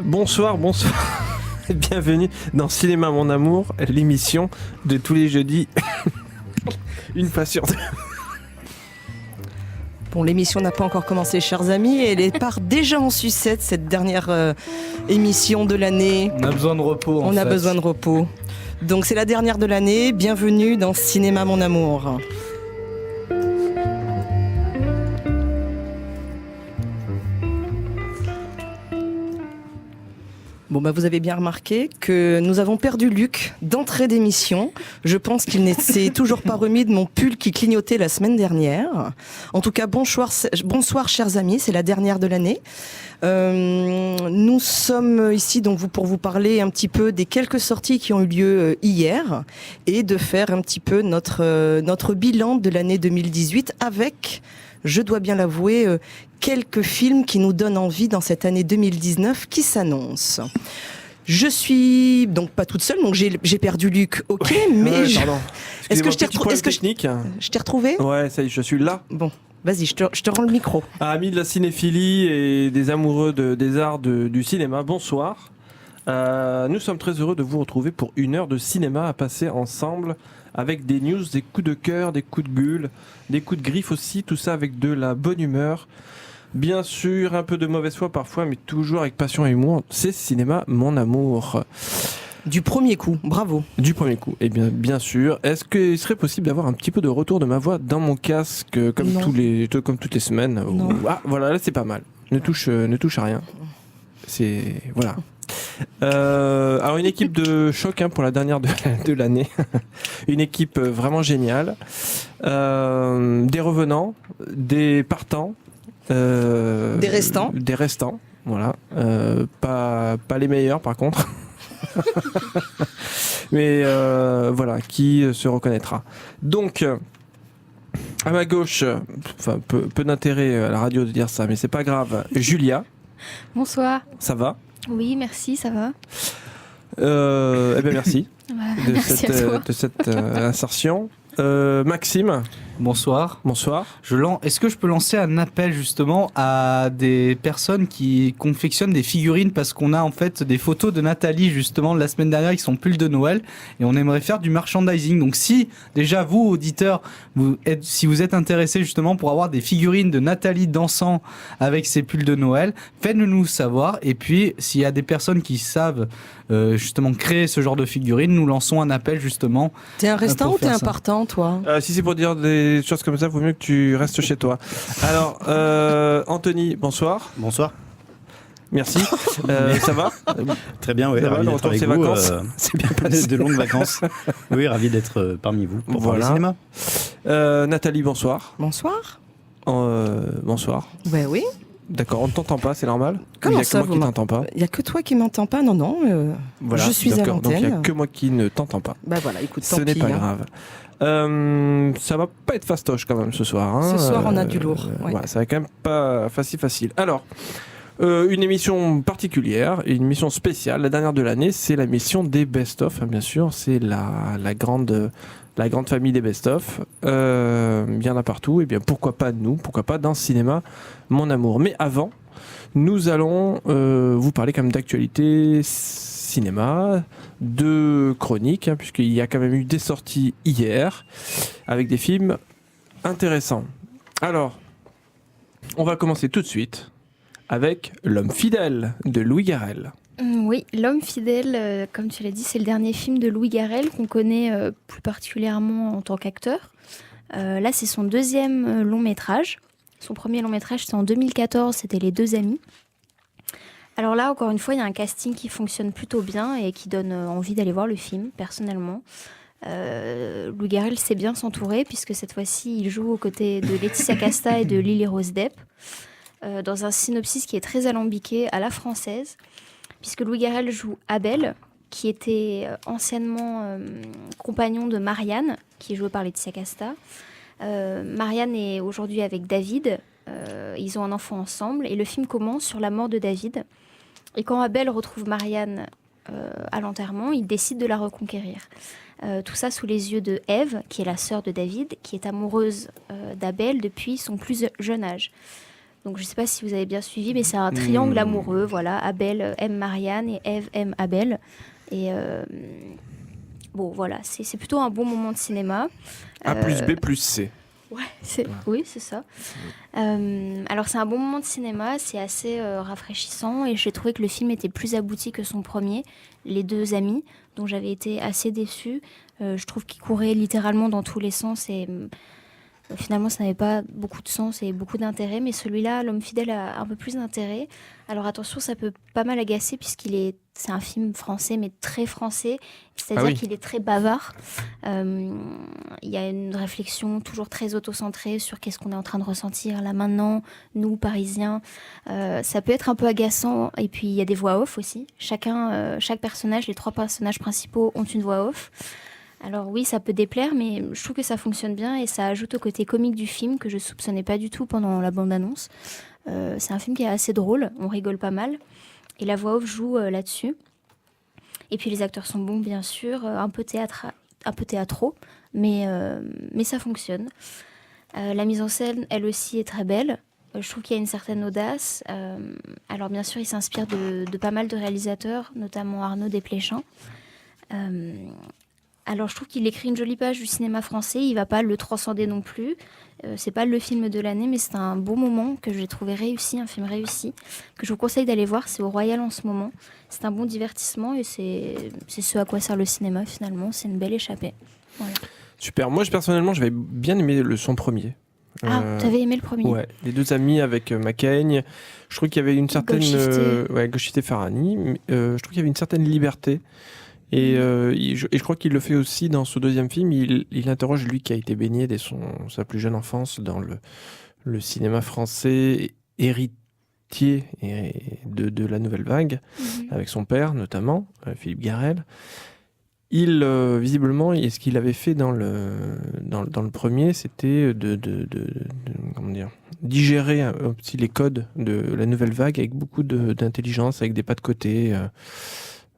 Bonsoir. Bienvenue dans Cinéma Mon Amour, l'émission de tous les jeudis. Une fois sur deux. Bon, l'émission n'a pas encore commencé, chers amis, et elle part déjà en sucette, cette dernière émission de l'année. On a besoin de repos. On a besoin de repos. Donc c'est la dernière de l'année. Bienvenue dans Cinéma Mon Amour. Bon, vous avez bien remarqué que nous avons perdu Luc d'entrée d'émission. Je pense qu'il ne s'est toujours pas remis de mon pull qui clignotait la semaine dernière. En tout cas, bonsoir chers amis, c'est la dernière de l'année. Nous sommes ici donc pour vous parler un petit peu des quelques sorties qui ont eu lieu hier et de faire un petit peu notre bilan de l'année 2018 avec, je dois bien l'avouer, quelques films qui nous donnent envie dans cette année 2019 qui s'annonce. Je suis donc pas toute seule, donc j'ai perdu Luc, ok, mais est-ce que je t'ai retrouvé? Ouais, ça y est, je suis là. Bon, vas-y, je te rends le micro. Amis de la cinéphilie et des amoureux des arts du cinéma, bonsoir. Nous sommes très heureux de vous retrouver pour une heure de cinéma à passer ensemble avec des news, des coups de cœur, des coups de gueule, des coups de griffe aussi, tout ça avec de la bonne humeur. Bien sûr, un peu de mauvaise foi parfois, mais toujours avec passion et humour. C'est Cinéma Mon Amour. Du premier coup, bravo. Du premier coup, et bien sûr. Est-ce qu'il serait possible d'avoir un petit peu de retour de ma voix dans mon casque comme toutes les semaines? Non. Ah, voilà, là c'est pas mal. Ne touche à rien. C'est voilà. Alors une équipe de choc pour la dernière de l'année. Une équipe vraiment géniale. Des revenants, des partants. Des restants, voilà. Pas les meilleurs par contre. Mais voilà, qui se reconnaîtra. Donc, à ma gauche, peu d'intérêt à la radio de dire ça, mais c'est pas grave. Julia. Bonsoir. Ça va? Oui, merci, ça va. Merci merci de cette insertion. Maxime. Bonsoir. Est-ce que je peux lancer un appel justement à des personnes qui confectionnent des figurines, parce qu'on a en fait des photos de Nathalie justement de la semaine dernière qui sont pull de Noël et on aimerait faire du merchandising. Donc si déjà vous auditeurs, si vous êtes intéressés justement pour avoir des figurines de Nathalie dansant avec ses pulls de Noël, faites-le nous savoir. Et puis s'il y a des personnes qui savent justement créer ce genre de figurines, nous lançons un appel justement. T'es un restant ou t'es un partant toi? Si c'est pour dire des choses comme ça, il vaut mieux que tu restes chez toi. Alors, Anthony, bonsoir. Bonsoir. Merci. Ça va? Très bien, oui. Ça Ravi va, d'être avec ces vous. vacances c'est bien passé. De longues vacances. Oui, ravi d'être parmi vous pour parler cinéma. Nathalie, bonsoir. Bonsoir. Bonsoir. Ouais, oui. D'accord, on ne t'entend pas, c'est normal? Comment ça, il n'y a que moi qui t'entends pas? Il n'y a que toi qui m'entends pas, non. Voilà, je suis à l'antenne. Donc il n'y a que moi qui ne t'entends pas. Voilà, écoute, tant ce n'est pis, pas grave. Ça va pas être fastoche quand même ce soir. Ce soir, on a du lourd. Ouais. Ouais, ça va quand même pas facile. Alors, une émission particulière, une émission spéciale, la dernière de l'année, c'est la mission des best-of, bien sûr. C'est la grande famille des best-of. Il y en a partout. Et bien, pourquoi pas nous? Pourquoi pas dans Cinéma Mon Amour? Mais avant, nous allons vous parler quand même d'actualité cinéma, de chroniques, puisqu'il y a quand même eu des sorties hier avec des films intéressants. Alors, on va commencer tout de suite avec L'Homme fidèle de Louis Garrel. Oui, L'Homme fidèle, comme tu l'as dit, c'est le dernier film de Louis Garrel qu'on connaît plus particulièrement en tant qu'acteur. Là, c'est son deuxième long métrage. Son premier long métrage, c'était en 2014, c'était Les Deux Amis. Alors là, encore une fois, il y a un casting qui fonctionne plutôt bien et qui donne envie d'aller voir le film, personnellement. Louis Garrel sait bien s'entourer, puisque cette fois-ci, il joue aux côtés de Laetitia Casta et de Lily Rose Depp, dans un synopsis qui est très alambiqué à la française, puisque Louis Garrel joue Abel, qui était anciennement compagnon de Marianne, qui est jouée par Laetitia Casta. Marianne est aujourd'hui avec David. Ils ont un enfant ensemble et le film commence sur la mort de David. Et quand Abel retrouve Marianne à l'enterrement, il décide de la reconquérir. Tout ça sous les yeux de Ève, qui est la sœur de David, qui est amoureuse d'Abel depuis son plus jeune âge. Donc je ne sais pas si vous avez bien suivi, mais c'est un triangle amoureux. Voilà, Abel aime Marianne et Ève aime Abel. Et bon, voilà, c'est plutôt un bon moment de cinéma. A plus B plus C. Ouais, oui, c'est ça. Alors c'est un bon moment de cinéma, c'est assez rafraîchissant et j'ai trouvé que le film était plus abouti que son premier, Les deux amis, dont j'avais été assez déçue. Je trouve qu'il courait littéralement dans tous les sens et finalement ça n'avait pas beaucoup de sens et beaucoup d'intérêt, mais celui-là, L'homme fidèle, a un peu plus d'intérêt. Alors attention, ça peut pas mal agacer c'est un film français, mais très français, c'est-à-dire qu'il est très bavard. Il y a une réflexion toujours très auto-centrée sur qu'est-ce qu'on est en train de ressentir là maintenant, nous, Parisiens. Ça peut être un peu agaçant, et puis il y a des voix off aussi. Chaque personnage, les 3 personnages principaux ont une voix off. Alors oui, ça peut déplaire, mais je trouve que ça fonctionne bien et ça ajoute au côté comique du film que je soupçonnais pas du tout pendant la bande-annonce. C'est un film qui est assez drôle, on rigole pas mal. Et la voix off joue là-dessus. Et puis les acteurs sont bons, bien sûr, un peu théâtraux, mais ça fonctionne. La mise en scène, elle aussi, est très belle. Je trouve qu'il y a une certaine audace. Alors bien sûr, il s'inspire de pas mal de réalisateurs, notamment Arnaud Desplechin. Alors je trouve qu'il écrit une jolie page du cinéma français, il va pas le transcender non plus. C'est pas le film de l'année, mais c'est un beau moment que j'ai trouvé réussi, un film réussi, que je vous conseille d'aller voir, c'est au Royal en ce moment. C'est un bon divertissement et c'est ce à quoi sert le cinéma finalement, c'est une belle échappée. Voilà. Super, moi personnellement j'avais bien aimé son premier. Ah, t'avais aimé le premier? Ouais, Les deux amis avec McCain. Je trouve qu'il y avait une certaine... Gauchité Farhani. Je trouve qu'il y avait une certaine liberté. Et je crois qu'il le fait aussi dans ce deuxième film. Il interroge lui qui a été baigné dès sa plus jeune enfance dans le cinéma français, héritier de la nouvelle vague, avec son père notamment, Philippe Garrel. Visiblement, ce qu'il avait fait dans le premier, c'était digérer aussi les codes de la nouvelle vague avec beaucoup d'intelligence, avec des pas de côté.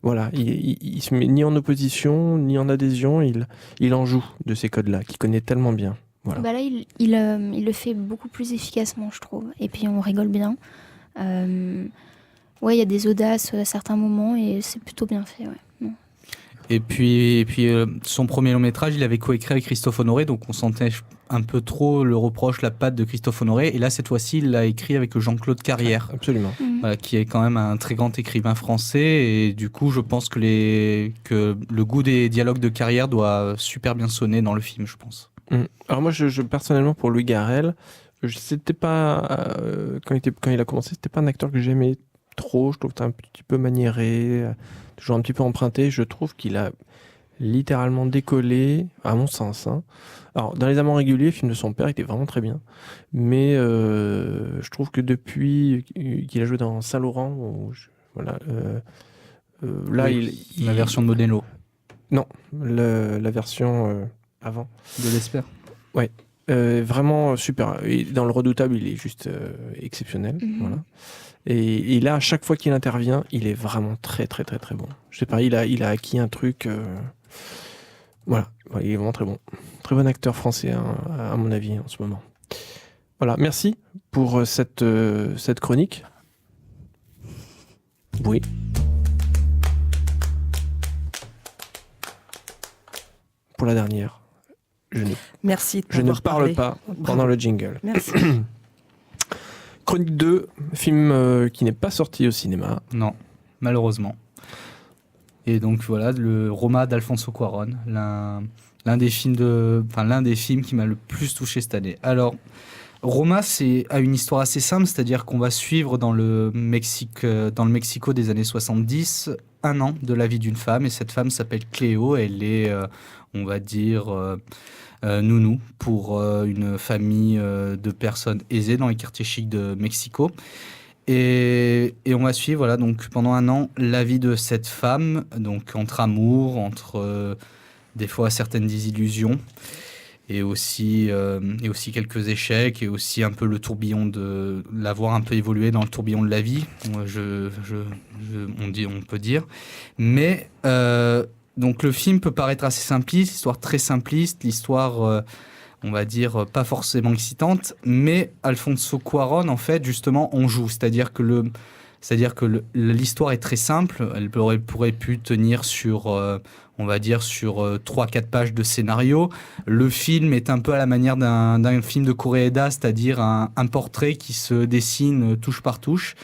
Voilà, il se met ni en opposition, ni en adhésion, il en joue de ces codes-là, qu'il connaît tellement bien. Voilà. Bah là, il le fait beaucoup plus efficacement, je trouve. Et puis, on rigole bien. Ouais, il y a des audaces à certains moments et c'est plutôt bien fait, ouais. Et puis son premier long métrage, il avait coécrit avec Christophe Honoré, donc on sentait un peu trop le reproche, la patte de Christophe Honoré. Et là, cette fois-ci, il l'a écrit avec Jean-Claude Carrière. Absolument. Voilà, qui est quand même un très grand écrivain français. Et du coup, je pense que le goût des dialogues de Carrière doit super bien sonner dans le film, je pense. Alors moi, personnellement, pour Louis Garrel, c'était pas quand il a commencé, c'était pas un acteur que j'aimais trop. Je trouve que c'était un petit peu maniéré, toujours un petit peu emprunté. Je trouve qu'il a littéralement décollé, à mon sens. Alors, dans Les Amants réguliers, le film de son père était vraiment très bien. Mais je trouve que depuis qu'il a joué dans Saint-Laurent, là, la version de Modello. Non, la version avant. De l'Espère. Ouais. Vraiment super. Et dans Le Redoutable, il est juste exceptionnel. Voilà. Et là, à chaque fois qu'il intervient, il est vraiment très, très, très, très bon. Je sais pas, il a acquis un truc. Voilà, il est vraiment très bon. Très bon acteur français, à mon avis, en ce moment. Voilà, merci pour cette chronique. Oui. Pour la dernière. Merci. Je ne parle pas pendant le jingle. Merci. Chronique 2, film qui n'est pas sorti au cinéma. Non, malheureusement. Et donc voilà, le Roma d'Alfonso Cuarón, l'un des films qui m'a le plus touché cette année. Alors, Roma a une histoire assez simple, c'est-à-dire qu'on va suivre dans le Mexico des années 70, un an de la vie d'une femme, et cette femme s'appelle Cléo, elle est, on va dire, nounou pour une famille de personnes aisées dans les quartiers chics de Mexico. Et on va suivre, voilà, donc pendant un an, la vie de cette femme, donc entre amour, entre des fois certaines désillusions, et aussi quelques échecs, et aussi un peu le tourbillon de l'avoir un peu évolué dans le tourbillon de la vie, on peut dire. Mais donc le film peut paraître assez simpliste, l'histoire très simpliste, l'histoire on va dire, pas forcément excitante, mais Alfonso Cuarón, en fait, justement, en joue. C'est-à-dire que l'histoire est très simple. Elle pourrait pu tenir sur, on va dire, sur 3-4 pages de scénario. Le film est un peu à la manière d'un film de Koreeda, c'est-à-dire un portrait qui se dessine touche par touche.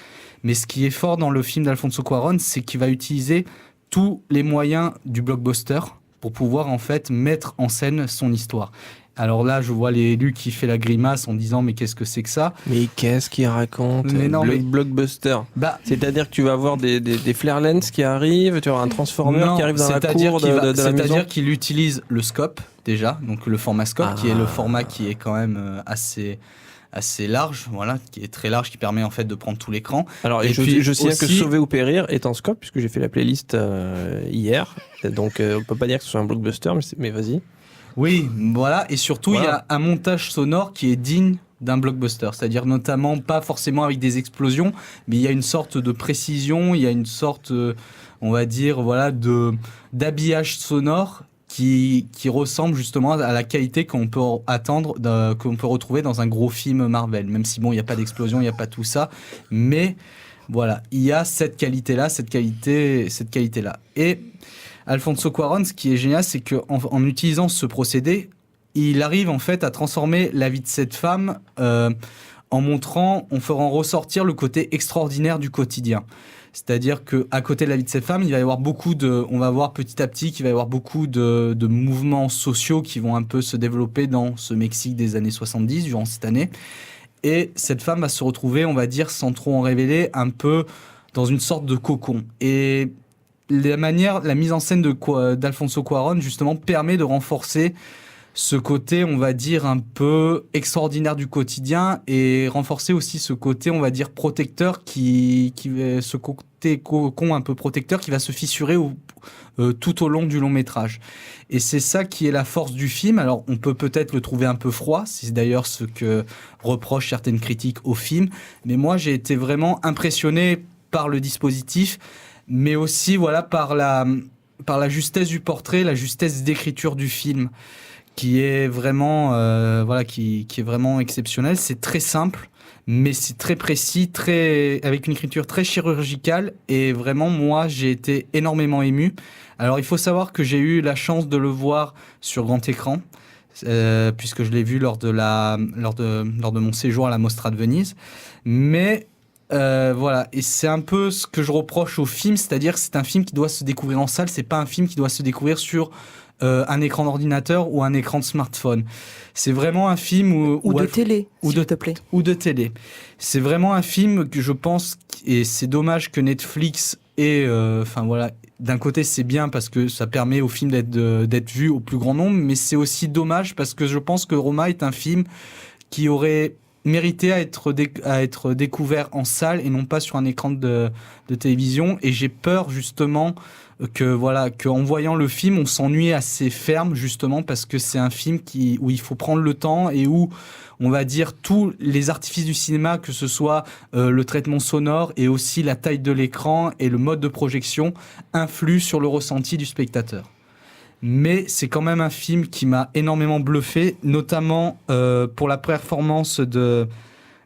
Mais ce qui est fort dans le film d'Alfonso Cuarón, c'est qu'il va utiliser tous les moyens du blockbuster pour pouvoir en fait mettre en scène son histoire. Alors là, je vois Luc qui fait la grimace en disant mais qu'est-ce que c'est que ça ? Mais qu'est-ce qu'il raconte ? Blockbuster. C'est-à-dire que tu vas avoir des flare lens qui arrivent, tu vas avoir un transformer qui arrive dans la cour de la maison. C'est-à-dire qu'il utilise le scope déjà, donc le format scope qui est le format qui est quand même assez large, voilà, qui est très large, qui permet en fait de prendre tout l'écran. Alors, et je sais que Sauver ou Périr est en scope, puisque j'ai fait la playlist hier, donc on peut pas dire que ce soit un blockbuster, mais vas-y. Oui, voilà, et surtout il y a un montage sonore qui est digne d'un blockbuster, c'est-à-dire notamment pas forcément avec des explosions, mais il y a une sorte de précision, il y a une sorte, on va dire, voilà, d'habillage sonore qui ressemble justement à la qualité qu'on peut attendre, qu'on peut retrouver dans un gros film Marvel. Même si bon, il n'y a pas d'explosion, il n'y a pas tout ça, mais voilà, il y a cette qualité-là. Et Alfonso Cuarón, ce qui est génial, c'est qu'en utilisant ce procédé, il arrive en fait à transformer la vie de cette femme en faisant ressortir le côté extraordinaire du quotidien. C'est-à-dire qu'à côté de la vie de cette femme, il va y avoir on va voir petit à petit qu'il va y avoir beaucoup de mouvements sociaux qui vont un peu se développer dans ce Mexique des années 70, durant cette année. Et cette femme va se retrouver, on va dire, sans trop en révéler, un peu dans une sorte de cocon. Et la mise en scène d'Alfonso Cuarón, justement, permet de renforcer ce côté, on va dire, un peu extraordinaire du quotidien et renforcer aussi ce côté, on va dire, protecteur ce côté cocon un peu protecteur qui va se fissurer tout au long du long métrage. Et c'est ça qui est la force du film. Alors, on peut peut-être le trouver un peu froid, c'est d'ailleurs ce que reprochent certaines critiques au film, mais moi, j'ai été vraiment impressionné par le dispositif, mais aussi, voilà, par la justesse du portrait, la justesse d'écriture du film, qui est vraiment, qui est vraiment exceptionnel. C'est très simple, mais c'est très précis, avec une écriture très chirurgicale. Et vraiment, moi, j'ai été énormément ému. Alors, il faut savoir que j'ai eu la chance de le voir sur grand écran, puisque je l'ai vu lors de mon séjour à la Mostra de Venise. Mais voilà, et c'est un peu ce que je reproche au film, c'est-à-dire que c'est un film qui doit se découvrir en salle. C'est pas un film qui doit se découvrir sur un écran d'ordinateur ou un écran de smartphone. C'est vraiment un film ou de télé, s'il te plaît. Ou de télé. C'est vraiment un film que je pense, et c'est dommage que Netflix d'un côté c'est bien parce que ça permet au film d'être vu au plus grand nombre, mais c'est aussi dommage parce que je pense que Roma est un film qui aurait mérité à être découvert en salle et non pas sur un écran de télévision. Et j'ai peur justement qu'en voyant le film, on s'ennuie assez ferme, justement parce que c'est un film où il faut prendre le temps et où, on va dire, tous les artifices du cinéma, que ce soit le traitement sonore et aussi la taille de l'écran et le mode de projection, influent sur le ressenti du spectateur. Mais c'est quand même un film qui m'a énormément bluffé, notamment pour la performance de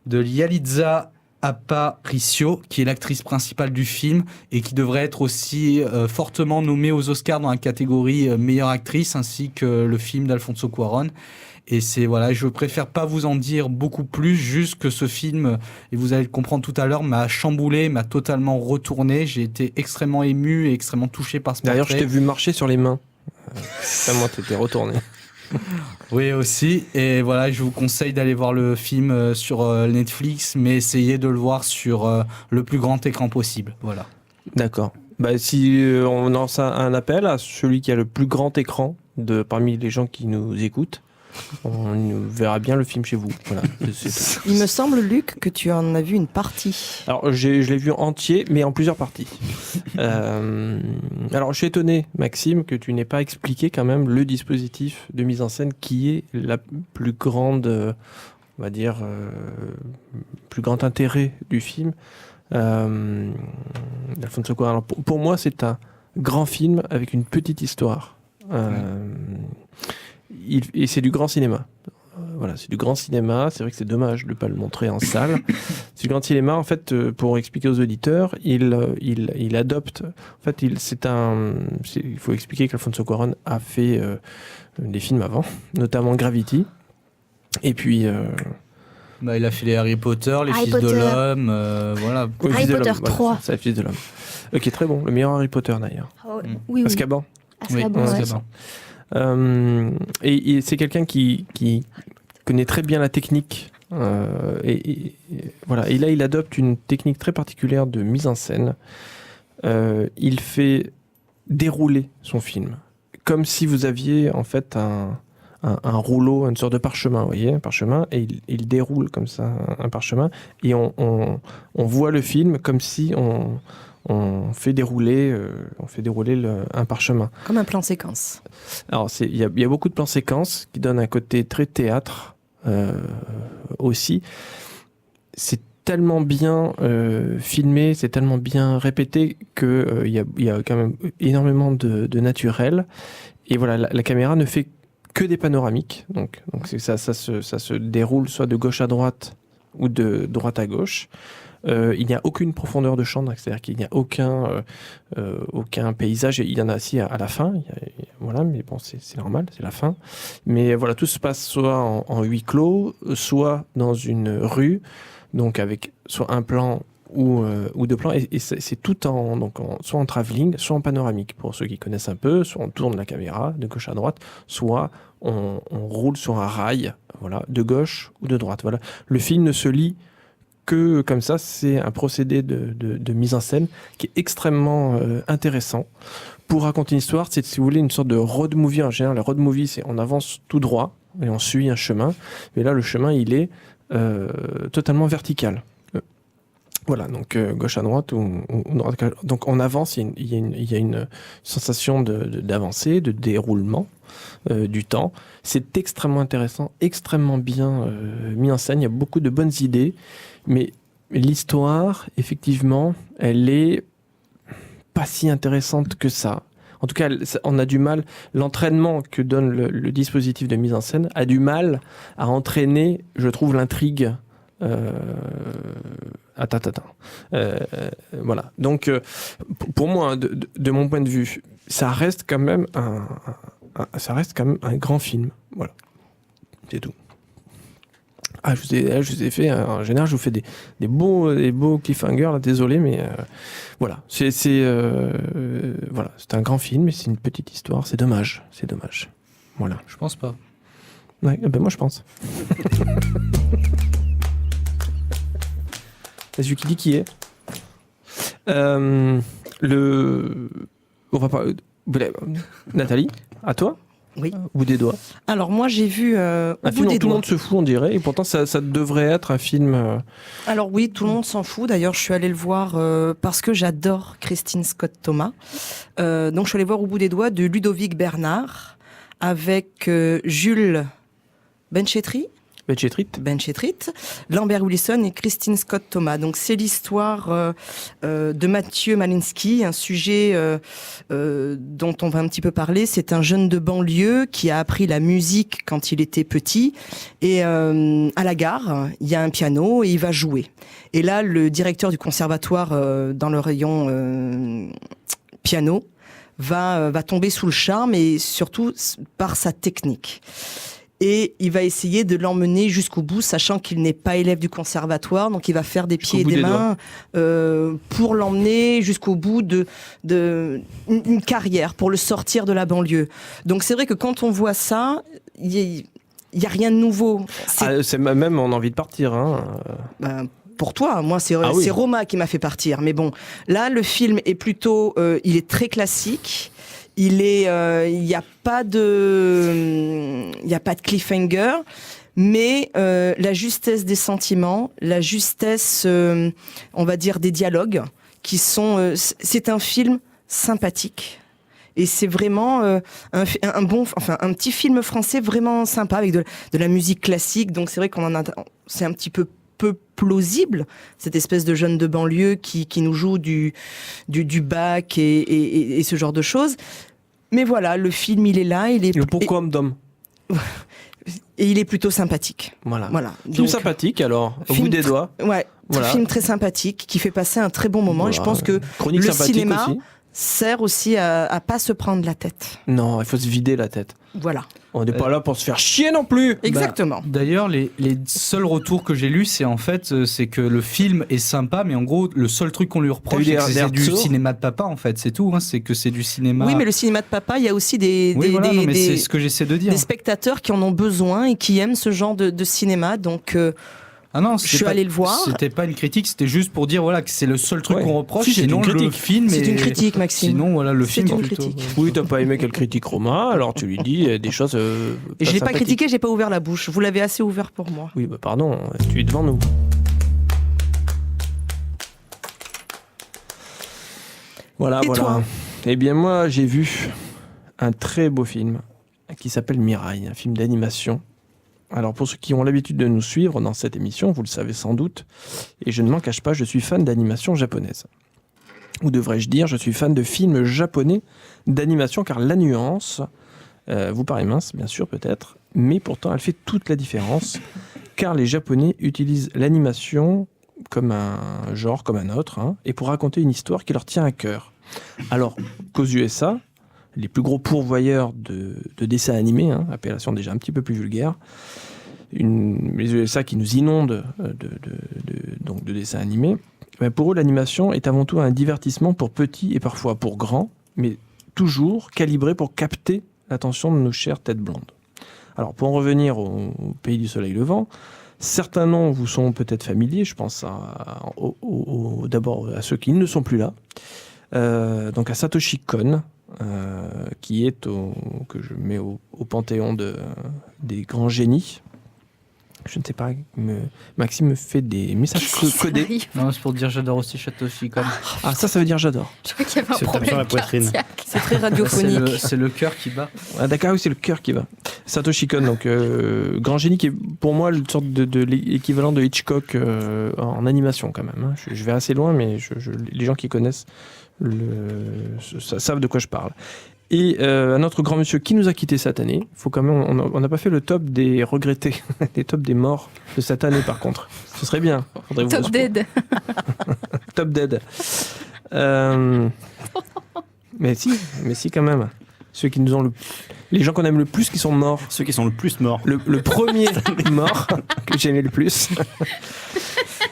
Yalitza Aparicio, qui est l'actrice principale du film et qui devrait être aussi fortement nommée aux Oscars dans la catégorie meilleure actrice, ainsi que le film d'Alfonso Cuarón. Et je préfère pas vous en dire beaucoup plus, juste que ce film, et vous allez le comprendre tout à l'heure, m'a chamboulé, m'a totalement retourné. J'ai été extrêmement ému et extrêmement touché par ce portrait. D'ailleurs, je t'ai vu marcher sur les mains. Moi, t'étais retourné. Oui, aussi. Et voilà, je vous conseille d'aller voir le film sur Netflix, mais essayez de le voir sur le plus grand écran possible. Voilà. D'accord. Si on lance un appel à celui qui a le plus grand écran parmi les gens qui nous écoutent, on verra bien le film chez vous. Voilà, c'est Il me semble, Luc, que tu en as vu une partie. Alors, je l'ai vu entier, mais en plusieurs parties. Alors, je suis étonné, Maxime, que tu n'aies pas expliqué quand même le dispositif de mise en scène qui est la plus grande, on va dire, plus grand intérêt du film. Alfonso Cuarón. Alors, pour moi, c'est un grand film avec une petite histoire. Et c'est du grand cinéma. voilà, c'est du grand cinéma. C'est vrai que c'est dommage de ne pas le montrer en salle. C'est du grand cinéma. En fait, pour expliquer aux auditeurs, il adopte. En fait, il faut expliquer qu'Alfonso Cuarón a fait des films avant, notamment Gravity. Et puis. Il a fait les Harry Potter, les Harry Fils de Potter. l'Homme, voilà. Harry Potter 3. C'est le Fils de l'Homme. Ok, très bon. Le meilleur Harry Potter d'ailleurs. Oui. Azkaban. Azkaban, ouais. Azkaban. Et c'est quelqu'un qui connaît très bien la technique. Voilà. Et là, il adopte une technique très particulière de mise en scène. Il fait dérouler son film. Comme si vous aviez en fait un rouleau, une sorte de parchemin, vous voyez, un parchemin, et il déroule comme ça un parchemin, et on voit le film comme si on fait dérouler un parchemin. Comme un plan séquence. Alors, il y a beaucoup de plans séquences qui donnent un côté très théâtre aussi. C'est tellement bien filmé, c'est tellement bien répété qu'il y a quand même énormément de naturel. Et voilà, la caméra ne fait que des panoramiques. Donc ça se déroule soit de gauche à droite ou de droite à gauche. Il n'y a aucune profondeur de champ, c'est-à-dire qu'il n'y a aucun paysage. Il y en a aussi à la fin, voilà, mais bon, c'est normal, c'est la fin. Mais voilà, tout se passe soit en huis clos, soit dans une rue, donc avec soit un plan ou deux plans, et c'est tout soit en travelling, soit en panoramique, pour ceux qui connaissent un peu, soit on tourne la caméra de gauche à droite, soit on roule sur un rail, voilà, de gauche ou de droite. Voilà. Le film ne se lit que comme ça, c'est un procédé de mise en scène qui est extrêmement intéressant. Pour raconter une histoire, c'est, si vous voulez, une sorte de road movie. En général, le road movie, c'est on avance tout droit et on suit un chemin, mais là, le chemin, il est totalement vertical. Voilà, donc gauche à droite ou droite à gauche. Donc on avance, il y a une sensation d'avancée, de déroulement du temps. C'est extrêmement intéressant, extrêmement bien mis en scène. Il y a beaucoup de bonnes idées, mais l'histoire, effectivement, elle est pas si intéressante que ça. En tout cas, on a du mal. L'entraînement que donne le dispositif de mise en scène a du mal à entraîner, je trouve, l'intrigue. Voilà. Donc, pour moi, de mon point de vue, ça reste quand même un grand film. Voilà. C'est tout. Ah, je vous ai fait, en général, je vous fais des beaux cliffhangers, là, désolé, mais voilà. Voilà. C'est un grand film, mais c'est une petite histoire. C'est dommage. Voilà. Je pense pas. Ouais, ben moi, je pense. C'est celui qui dit qui est. On va pas. Nathalie, à toi. Oui. Au bout des doigts. Alors moi j'ai vu Un film dont tout le monde se fout, on dirait, et pourtant ça devrait être un film. Alors oui, tout le monde s'en fout. D'ailleurs, je suis allée le voir parce que j'adore Christine Scott Thomas. Donc je suis allée voir Au bout des doigts de Ludovic Bernard avec Jules Benchetrit, Lambert Wilson et Christine Scott Thomas. Donc c'est l'histoire de Mathieu Malinsky, un sujet dont on va un petit peu parler. C'est un jeune de banlieue qui a appris la musique quand il était petit, et à la gare, il y a un piano et il va jouer. Et là, le directeur du conservatoire dans le rayon piano va tomber sous le charme, et surtout par sa technique. Et il va essayer de l'emmener jusqu'au bout, sachant qu'il n'est pas élève du conservatoire, donc il va faire des pieds et des mains pour l'emmener jusqu'au bout d'une carrière, pour le sortir de la banlieue. Donc c'est vrai que quand on voit ça, il y a rien de nouveau. C'est même on a envie de partir. Hein. Pour toi, moi c'est Roma qui m'a fait partir. Mais bon, là le film est plutôt, il est très classique. Il n'y a pas de cliffhanger, mais la justesse des sentiments, la justesse, on va dire, des dialogues, qui sont. C'est un film sympathique. Et c'est vraiment un petit film français vraiment sympa, avec de la musique classique. Donc c'est vrai c'est un petit peu plausible, cette espèce de jeune de banlieue qui nous joue du bac et ce genre de choses. Mais voilà, le film, il est là. Le pourquoi d'homme. Et il est plutôt sympathique. Voilà. Film Donc, sympathique alors, au film bout des tr- doigts. Ouais, Voilà. film très sympathique qui fait passer un très bon moment. Et je pense que Chronique le sympathique cinéma aussi. sert aussi à pas se prendre la tête. Non, il faut se vider la tête. Voilà. On n'est pas là pour se faire chier non plus. Exactement. D'ailleurs, les seuls retours que j'ai lus, c'est que le film est sympa, mais en gros, le seul truc qu'on lui reproche, T'as eu c'est que des c'est du retours cinéma de papa, en fait. C'est tout, hein, c'est que c'est du cinéma. Oui, mais le cinéma de papa, il y a aussi des c'est ce que j'essaie de dire. des spectateurs qui en ont besoin et qui aiment ce genre de cinéma. Donc, Ah non, je suis allé le voir. C'était pas une critique, c'était juste pour dire voilà que c'est le seul truc Ouais. qu'on reproche. Si, c'est sinon, une le critique. film C'est est- une critique, Maxime. Sinon, voilà, le C'est film une plutôt. critique. Oui, t'as pas aimé qu'elle critique Roma, alors tu lui dis des choses. Et je l'ai pas sympathiques. critiqué, j'ai pas ouvert la bouche. Vous l'avez assez ouvert pour moi. Oui, bah pardon, tu es devant nous. Voilà, Et voilà. toi Eh bien, moi, j'ai vu un très beau film qui s'appelle Mirai, un film d'animation. Alors, pour ceux qui ont l'habitude de nous suivre dans cette émission, vous le savez sans doute, et je ne m'en cache pas, je suis fan d'animation japonaise. Ou devrais-je dire, je suis fan de films japonais d'animation, car la nuance vous paraît mince, bien sûr, peut-être, mais pourtant, elle fait toute la différence, car les Japonais utilisent l'animation comme un genre, comme un autre, hein, et pour raconter une histoire qui leur tient à cœur. Alors qu'aux USA, les plus gros pourvoyeurs de dessins animés, hein, appellation déjà un petit peu plus vulgaire, les USA qui nous inondent donc de dessins animés, ben pour eux l'animation est avant tout un divertissement pour petits et parfois pour grands, mais toujours calibré pour capter l'attention de nos chères têtes blondes. Alors pour en revenir au pays du soleil levant, certains noms vous sont peut-être familiers, je pense d'abord à ceux qui ne sont plus là, donc à Satoshi Kon, qui est que je mets au panthéon des grands génies. Je ne sais pas, Maxime me fait des messages codés. Non, c'est pour dire j'adore aussi Satoshi Kon. Ah, ça veut dire j'adore. Je crois qu'il y avait un Se tape sur problème la poitrine. cardiaque. C'est très radiophonique. C'est le cœur qui bat. Ah, d'accord, oui, c'est le cœur qui va. Satoshi Kon, donc grand génie qui est pour moi une sorte de l'équivalent de Hitchcock en animation quand même. Hein. Je vais assez loin, mais les gens qui connaissent savent de quoi je parle. Et un autre grand monsieur qui nous a quittés cette année. Faut quand même, on n'a pas fait le top des regrettés, les top des morts de cette année par contre. Ce serait bien. Faudrait Top dead. Top dead. Mais si quand même. Ceux qui nous ont les gens qu'on aime le plus qui sont morts. Ceux qui sont le plus morts. Le premier mort que j'aimais le plus.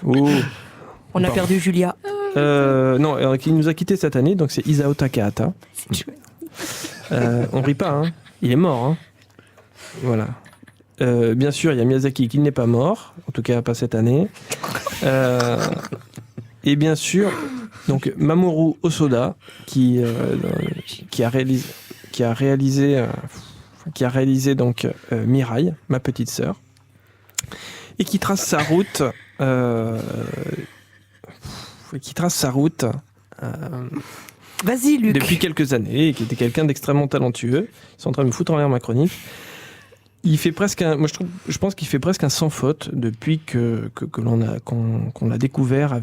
Ouh. On a Pardon. perdu Julia. Non, qui nous a quittés cette année, donc c'est Isao Takahata. On rit pas, hein. Il est mort, hein. Voilà. Bien sûr, il y a Miyazaki qui n'est pas mort, en tout cas pas cette année. Et bien sûr, donc Mamoru Hosoda qui a réalisé donc Mirai, ma petite sœur, et qui trace sa route. Vas-y, Luc. Depuis quelques années, et qui était quelqu'un d'extrêmement talentueux. Ils sont en train de me foutre en l'air ma chronique. Il fait presque je pense qu'il fait presque un sans faute depuis qu'on l'a découvert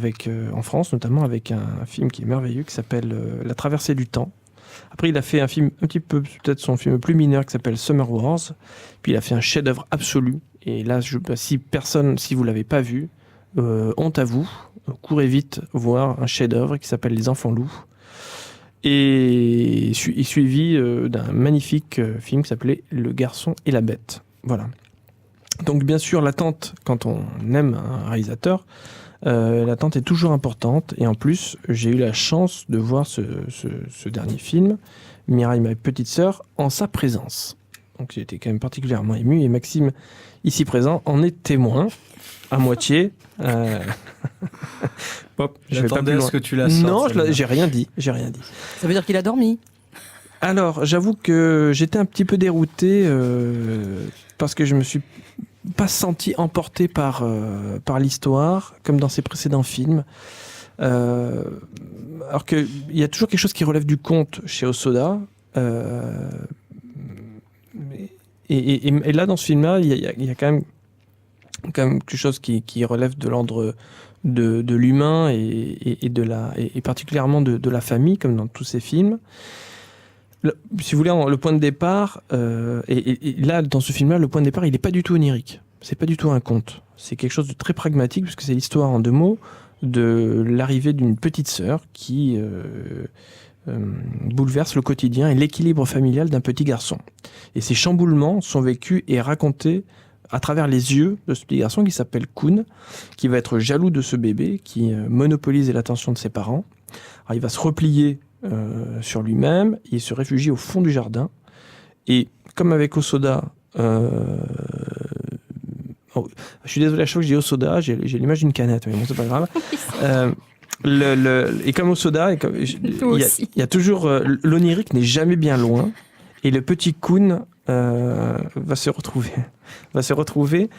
en France, notamment avec un film qui est merveilleux qui s'appelle La Traversée du Temps. Après, il a fait un film un petit peu, peut-être son film plus mineur qui s'appelle Summer Wars. Puis il a fait un chef-d'œuvre absolu. Et là, si vous l'avez pas vu, honte à vous, courez vite voir un chef-d'œuvre qui s'appelle Les Enfants Loups. Et suivi d'un magnifique film qui s'appelait Le Garçon et la Bête. Voilà. Donc bien sûr, l'attente, quand on aime un réalisateur, l'attente est toujours importante. Et en plus, j'ai eu la chance de voir ce dernier film, Mirai, ma petite sœur, en sa présence. Donc j'ai été quand même particulièrement ému. Et Maxime, ici présent, en est témoin, à moitié. Hop, je vais pas plus à loin. ce que tu la sortes. Non, j'ai rien dit. Ça veut dire qu'il a dormi. Alors, j'avoue que j'étais un petit peu dérouté parce que je me suis pas senti emporté par l'histoire, comme dans ses précédents films. Alors qu'il y a toujours quelque chose qui relève du conte chez Hosoda. Et là, dans ce film-là, il y a quand même quelque chose qui relève de l'ordre de l'humain et particulièrement de la famille, comme dans tous ces films. Si vous voulez, le point de départ, et là, dans ce film-là, le point de départ, il n'est pas du tout onirique. C'est pas du tout un conte. C'est quelque chose de très pragmatique, puisque c'est l'histoire en 2 mots de l'arrivée d'une petite sœur qui bouleverse le quotidien et l'équilibre familial d'un petit garçon. Et ces chamboulements sont vécus et racontés à travers les yeux de ce petit garçon qui s'appelle Kun, qui va être jaloux de ce bébé, qui monopolise l'attention de ses parents. Alors, il va se replier sur lui-même, il se réfugie au fond du jardin. Et comme avec Osoda, je suis désolé, à chaque fois que je dis Osoda, j'ai l'image d'une canette, mais bon, c'est pas grave. Et comme Osoda, il y a toujours l'onirique n'est jamais bien loin, et le petit Kun va se retrouver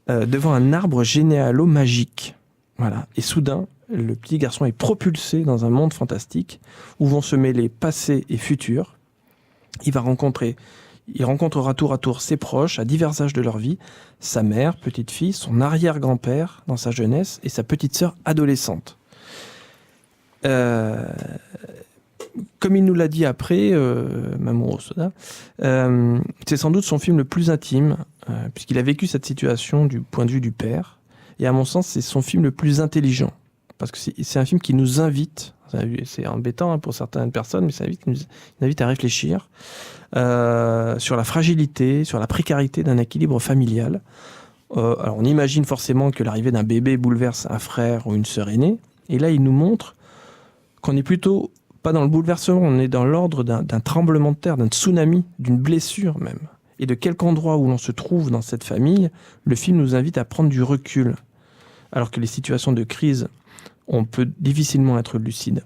devant un arbre généalo magique. Voilà. Et soudain, le petit garçon est propulsé dans un monde fantastique où vont se mêler passé et futur. Il rencontrera tour à tour ses proches à divers âges de leur vie, sa mère, petite fille, son arrière-grand-père dans sa jeunesse et sa petite sœur adolescente. Comme il nous l'a dit après, Mamoru Hosoda, c'est sans doute son film le plus intime, puisqu'il a vécu cette situation du point de vue du père. Et à mon sens, c'est son film le plus intelligent. Parce que c'est un film qui nous invite, c'est embêtant pour certaines personnes, mais ça nous invite à réfléchir sur la fragilité, sur la précarité d'un équilibre familial. Alors on imagine forcément que l'arrivée d'un bébé bouleverse un frère ou une sœur aînée. Et là, il nous montre qu'on n'est plutôt pas dans le bouleversement, on est dans l'ordre d'un tremblement de terre, d'un tsunami, d'une blessure même. Et de quelque endroit où l'on se trouve dans cette famille, le film nous invite à prendre du recul. Alors que les situations de crise, on peut difficilement être lucide.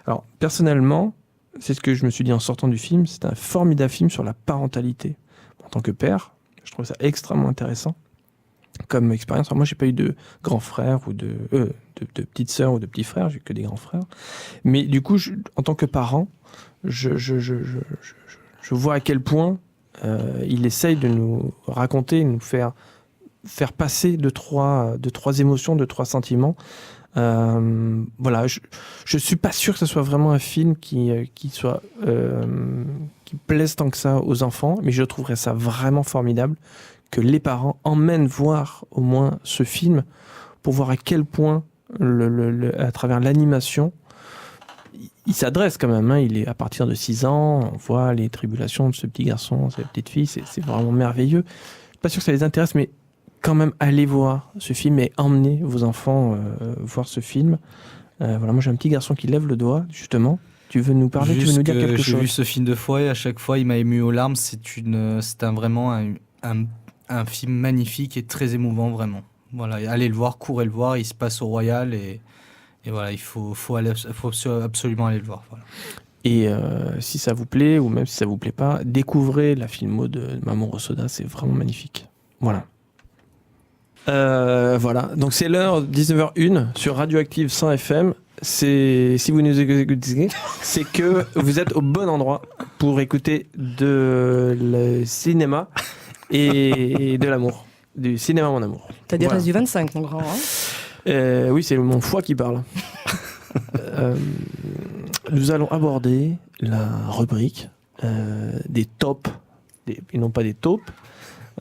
Alors, personnellement, c'est ce que je me suis dit en sortant du film, c'est un formidable film sur la parentalité. En tant que père, je trouve ça extrêmement intéressant comme expérience. Alors moi, j'ai pas eu de grand frère ou de petite sœur ou de petit frère, j'ai que des grands frères. Mais du coup, en tant que parent, je vois à quel point il essaye de nous raconter, nous faire passer de trois émotions, de 3 sentiments. Voilà, je suis pas sûr que ce soit vraiment un film qui plaise tant que ça aux enfants, mais je trouverais ça vraiment formidable que les parents emmènent voir au moins ce film pour voir à quel point à travers l'animation il s'adresse quand même, hein, il est à partir de 6 ans, on voit les tribulations de ce petit garçon, cette petite fille, c'est vraiment merveilleux. Je suis pas sûr que ça les intéresse, mais quand même allez voir ce film et emmenez vos enfants voir ce film. Voilà, moi j'ai un petit garçon qui lève le doigt justement. Tu veux nous parler, tu veux nous dire quelque chose? J'ai vu ce film 2 fois et à chaque fois il m'a ému aux larmes. C'est vraiment un film magnifique et très émouvant vraiment. Voilà, allez le voir, courez le voir, il se passe au Royal et voilà, il faut absolument aller le voir. Voilà. Et si ça vous plaît ou même si ça vous plaît pas, découvrez la filmo de Mamoru Hosoda, c'est vraiment magnifique. Voilà. Voilà, donc c'est l'heure 19h01 sur Radioactive 100 FM. Si vous nous écoutez, c'est que vous êtes au bon endroit pour écouter le cinéma et de l'amour. Du cinéma, mon amour. T'as des restes du 25, mon grand. Hein, oui, c'est mon foie qui parle. Nous allons aborder la rubrique des tops, et non pas des taupes,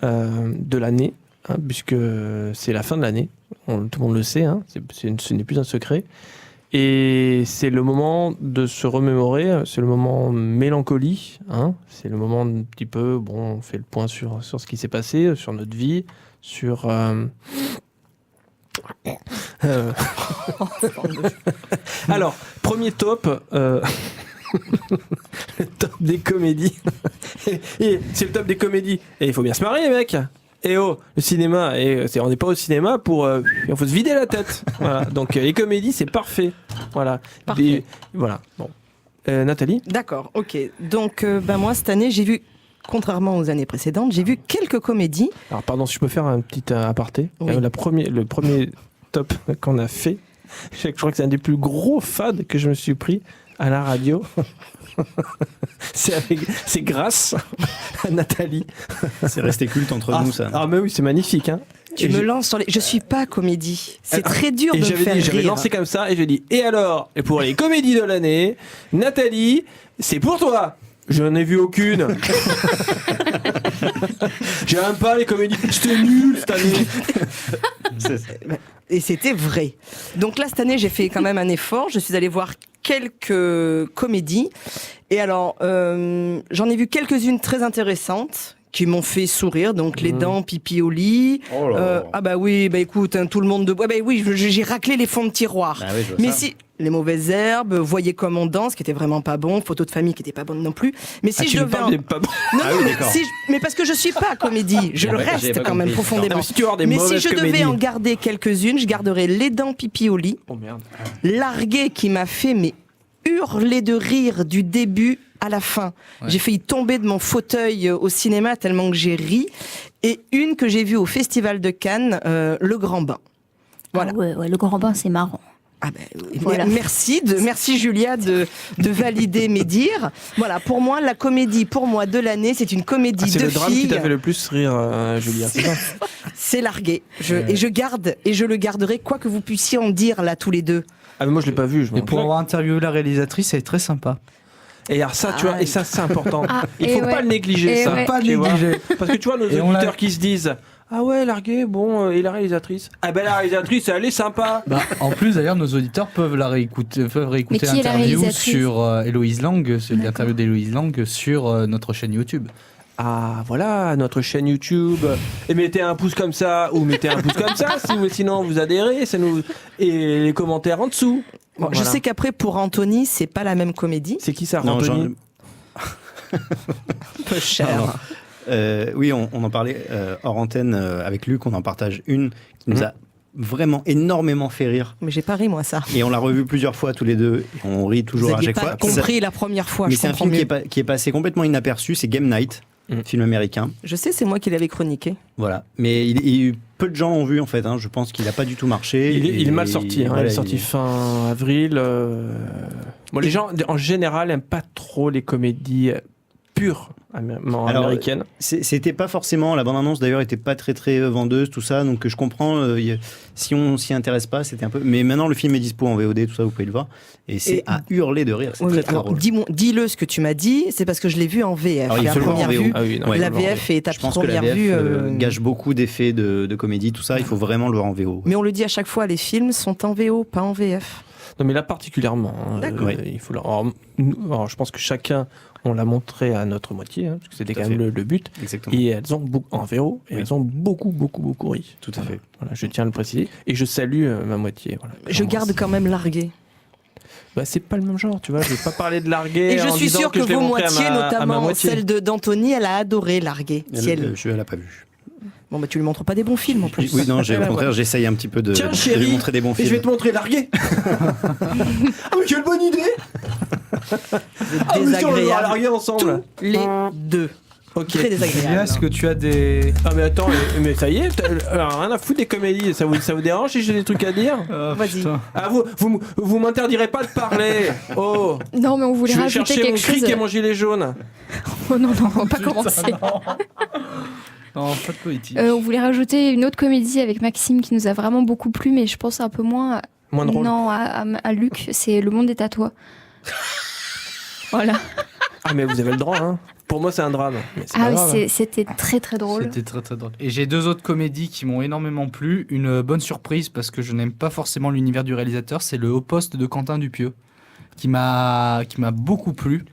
de l'année. Hein, puisque c'est la fin de l'année, tout le monde le sait, hein, ce n'est plus un secret. Et c'est le moment de se remémorer, c'est le moment mélancolie, hein, c'est le moment un petit peu, bon, on fait le point sur ce qui s'est passé, sur notre vie, sur... Alors, premier top, le top des comédies. Et c'est le top des comédies. Et il faut bien se marrer, mec. Et oh, le cinéma, on n'est pas au cinéma pour... il faut se vider la tête. Voilà. Donc les comédies, c'est parfait. Voilà. Parfait. Voilà. Bon. Nathalie ? D'accord, ok. Donc moi, cette année, j'ai vu, contrairement aux années précédentes, j'ai vu quelques comédies. Alors pardon, si je peux faire un petit aparté. Oui. Le premier top qu'on a fait, je crois que c'est un des plus gros fads que je me suis pris à la radio. C'est grâce à Nathalie. C'est resté culte entre nous, ça. Ah mais oui, c'est magnifique. Hein. Tu me lances sur les... Je suis pas comédie. C'est très dur de me faire rire. J'avais lancé comme ça et je dis, et alors, et pour les comédies de l'année, Nathalie, c'est pour toi. Je n'en ai vu aucune. J'aime pas les comédies. C'était nul cette année. Et c'était vrai. Donc là, cette année, j'ai fait quand même un effort. Je suis allée voir quelques comédies. Et alors, j'en ai vu quelques-unes très intéressantes qui m'ont fait sourire. Donc, Les Dents, Pipi au lit. Oh là là. Ah bah oui, bah écoute, hein, tout le monde de... bah oui, j'ai raclé les fonds de tiroir. Bah oui, je vois Mais ça. si... Les mauvaises herbes, Voyez comme on danse, qui était vraiment pas bon, Photo de famille, qui était pas bonne non plus. Mais si Tu je me devais... parles des pas bons. Non, Ah non, oui, mais, d'accord. mais parce que je suis pas comédie, je le Ouais, j'avais reste pas quand même compris. profondément. Non, mais si tu veux avoir des Mais si mauvaises je devais comédies. en garder quelques-unes, je garderais Les Dents, Pipi au lit, Oh merde. Largué qui m'a fait hurler de rire du début à la fin. Ouais. J'ai failli tomber de mon fauteuil au cinéma tellement que j'ai ri. Et une que j'ai vue au Festival de Cannes, Le Grand Bain. Voilà. Ah ouais, le grand bain, c'est marrant. Ah ben, Voilà. merci Julia de valider mes dires. Voilà, pour moi, la comédie de l'année, c'est une comédie C'est de le drame qui filles. t'a fait le plus rire, Julia. C'est ça. C'est Largué. Et je le garderai, quoi que vous puissiez en dire là tous les deux. Ah mais moi je l'ai pas vu. Et pour avoir interviewé la réalisatrice, elle est très sympa. Et alors ça, tu vois, et ça c'est important. Ah, Il et faut ouais. pas le négliger, Et ça. ouais. Pas tu vois. négliger. Parce que tu vois nos Et on l'a- auditeurs qui se disent. Ah ouais, Largué, bon, et la réalisatrice. Ah ben la réalisatrice, elle est sympa. Bah, en plus, d'ailleurs, nos auditeurs peuvent réécouter Mais qui est la l'interview réalisatrice sur Héloïse Lang, c'est D'accord. l'interview d'Héloïse Lang sur notre chaîne YouTube. Ah voilà, notre chaîne YouTube. Et mettez un pouce comme ça, ou mettez un pouce comme ça, sinon vous adhérez, ça nous... et les commentaires en dessous. Bon, Voilà. Je sais qu'après, pour Anthony, c'est pas la même comédie. C'est qui ça, Non, Anthony? Peu cher. Pardon. Oui, on en parlait hors antenne avec Luc, on en partage une qui nous a vraiment énormément fait rire. Mais j'ai pas ri, moi, ça. Et on l'a revu plusieurs fois tous les deux, et on rit toujours Vous à n'aviez chaque pas fois. compris la première fois, Mais je c'est un comprends film mieux. qui est passé complètement inaperçu, c'est Game Night, film américain. Je sais, c'est moi qui l'avais chroniqué. Voilà. Mais peu de gens ont vu en fait, hein. Je pense qu'il n'a pas du tout marché. Il est mal Et sorti, hein. voilà, Il est sorti fin avril. Bon, les gens, en général, n'aiment pas trop les comédies pures américaines. C'était pas forcément, la bande-annonce d'ailleurs était pas très vendeuse, tout ça, donc je comprends, si on s'y intéresse pas, c'était un peu... Mais maintenant le film est dispo en VOD, tout ça, vous pouvez le voir, et c'est à hurler de rire, c'est Oui, très alors, drôle. dis-le ce que tu m'as dit, c'est parce que je l'ai vu en VF. Alors, il Et à faut le voir en première VO. vue, Ah oui, non, Ouais, la il faut le voir en VF est à Je pense que la première VF vue. gâche beaucoup d'effets de comédie, tout ça, il faut vraiment le voir en VO. Mais on le dit à chaque fois, les films sont en VO, pas en VF. Non, mais là particulièrement. Hein, D'accord. il faut alors, je pense que chacun, on l'a montré à notre moitié, hein, parce que c'était Tout à quand même fait. le but. Exactement. Et elles ont en VO, et Oui. elles ont beaucoup ri. Tout à fait. Voilà, je tiens à le préciser. Et je salue ma moitié. Voilà. Je garde quand même Largué. Bah, c'est pas le même genre, tu vois. Je vais pas parler de Largué. Et je en suis disant sûre que je l'ai vos montré moitiés, à ma notamment moitié. celle d'Anthony, elle a adoré Largué. Si elle... Elle l'a pas vu. Bon, bah tu lui montres pas des bons films en plus. Oui, non, au Voilà, contraire, voilà. j'essaye un petit peu de Tiens, lui chérie, montrer des bons Et films. je vais te montrer Largué. Ah, mais quelle bonne idée. Ah, mais tiens, on le verra Désagréable. Largué ensemble. Les deux. Ok. Très désagréable. Julia, est-ce que tu as des... Ah mais attends, mais ça y est, alors, rien à foutre des comédies, ça vous dérange si j'ai des trucs à dire? Vas-y. putain. Ah vous m'interdirez pas de parler. Oh, Non, mais on voulait je vais rajouter chercher mon quelque chose. cric et mon gilet jaune. Oh non, on va pas commencer. Non, pas de politique. On voulait rajouter une autre comédie avec Maxime qui nous a vraiment beaucoup plu, mais je pense un peu moins. Moins drôle. Non, à Luc, c'est Le Monde des Tatouas. Voilà. Ah mais vous avez le droit, hein. Pour moi c'est un drame. Mais c'est Ah pas oui, grave. c'était très très drôle. C'était très drôle. Et j'ai deux autres comédies qui m'ont énormément plu. Une bonne surprise parce que je n'aime pas forcément l'univers du réalisateur, c'est Le Haut Poste de Quentin Dupieux, qui m'a beaucoup plu,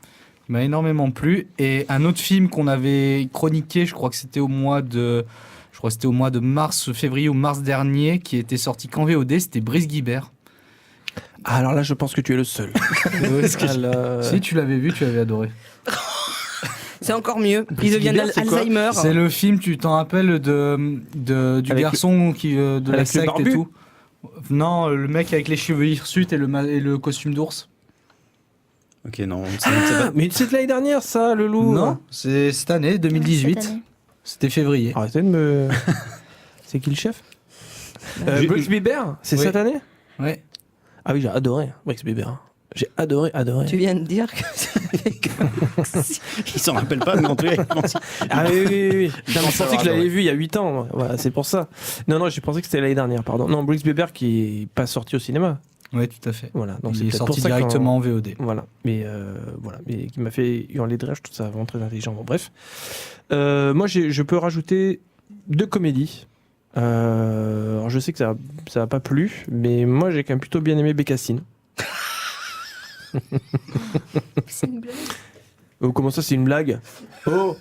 qui m'a énormément plu. Et un autre film qu'on avait chroniqué, je crois que c'était au mois de mars, février ou mars dernier, qui était sorti qu'en VOD, c'était Brice Guibert. Ah, alors là je pense que tu es le seul. Alors, Si tu l'avais vu, tu avais adoré. C'est encore mieux. Il devient Guibert, c'est quoi Alzheimer. C'est le film, tu t'en rappelles, du Avec garçon de la avec le secte et barbu tout. Non, le mec avec les cheveux hirsutes et le costume d'ours. Ok, non, c'est pas... mais c'est de l'année dernière ça, le loup. Non, c'est cette année, 2018. Cette année. C'était février. Arrêtez de me... C'est qui le chef? Brix Bieber, c'est Oui. cette année? Ouais. Ah oui, j'ai adoré Brix Bieber. J'ai adoré. Tu viens de dire que Il s'en rappelle pas, mais en tout cas, il pense- Ah oui. Non, mais je pense pensais avoir que je l'avais adoré. vu il y a 8 ans. Moi. Voilà, c'est pour ça. Non, j'ai pensé que c'était l'année dernière, pardon. Non, Brix Bieber qui est pas sorti au cinéma. Oui, tout à fait. Voilà, donc Il c'est est peut-être sorti pour ça directement en VOD. Voilà, mais qui m'a fait hurler de rire, je trouve ça vraiment très intelligent. Bon, bref. Moi, je peux rajouter 2 comédies. Alors je sais que ça va pas plu, mais moi j'ai quand même plutôt bien aimé Bécassine. C'est une blague. Oh, comment ça, c'est une blague? Oh,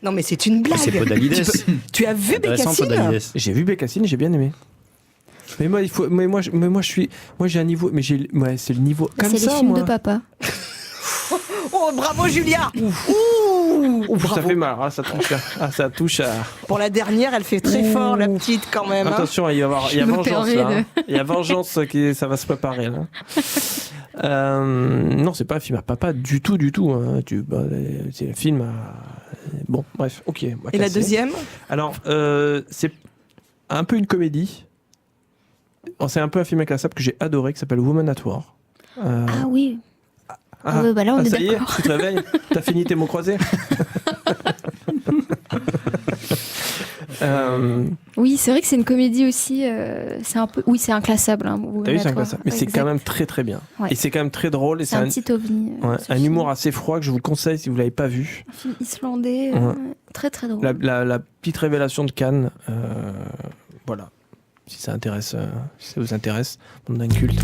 Non, mais c'est une blague. C'est Podalides. Tu as vu Intéressant, Bécassine? Podalides. j'ai vu Bécassine, j'ai bien aimé. Mais moi, moi j'ai un niveau, mais c'est le niveau comme C'est ça. les films moi. de papa. Oh, bravo Julia. Ouh, Ça bravo. fait mal, hein, ça touche à. Pour la dernière, elle fait très fort, la petite, quand même. hein. Attention, il y a me vengeance permets là. de- Hein. Il y a vengeance ça va se préparer là. Non, c'est pas un film à papa du tout. Hein. C'est un film à. Bon, bref, ok. on va Et la casser. deuxième? Alors, c'est un peu une comédie. C'est un peu un film inclassable que j'ai adoré, qui s'appelle Woman at War. Ah oui. Ah ouais, bah là, on est ça y est, d'accord. tu te réveilles. T'as fini tes mots croisés. Oui, c'est vrai que c'est une comédie aussi. C'est un peu. Oui, c'est inclassable. Hein, T'as vu, c'est inclassable. Mais c'est quand même très très bien. Ouais. Et c'est quand même très drôle. Et C'est un petit ovni. Ce un film. humour assez froid que je vous conseille si vous l'avez pas vu. Un film islandais. Ouais. Très très drôle. La petite révélation de Cannes. Voilà. Si ça intéresse, si ça vous intéresse, monde d'un culte.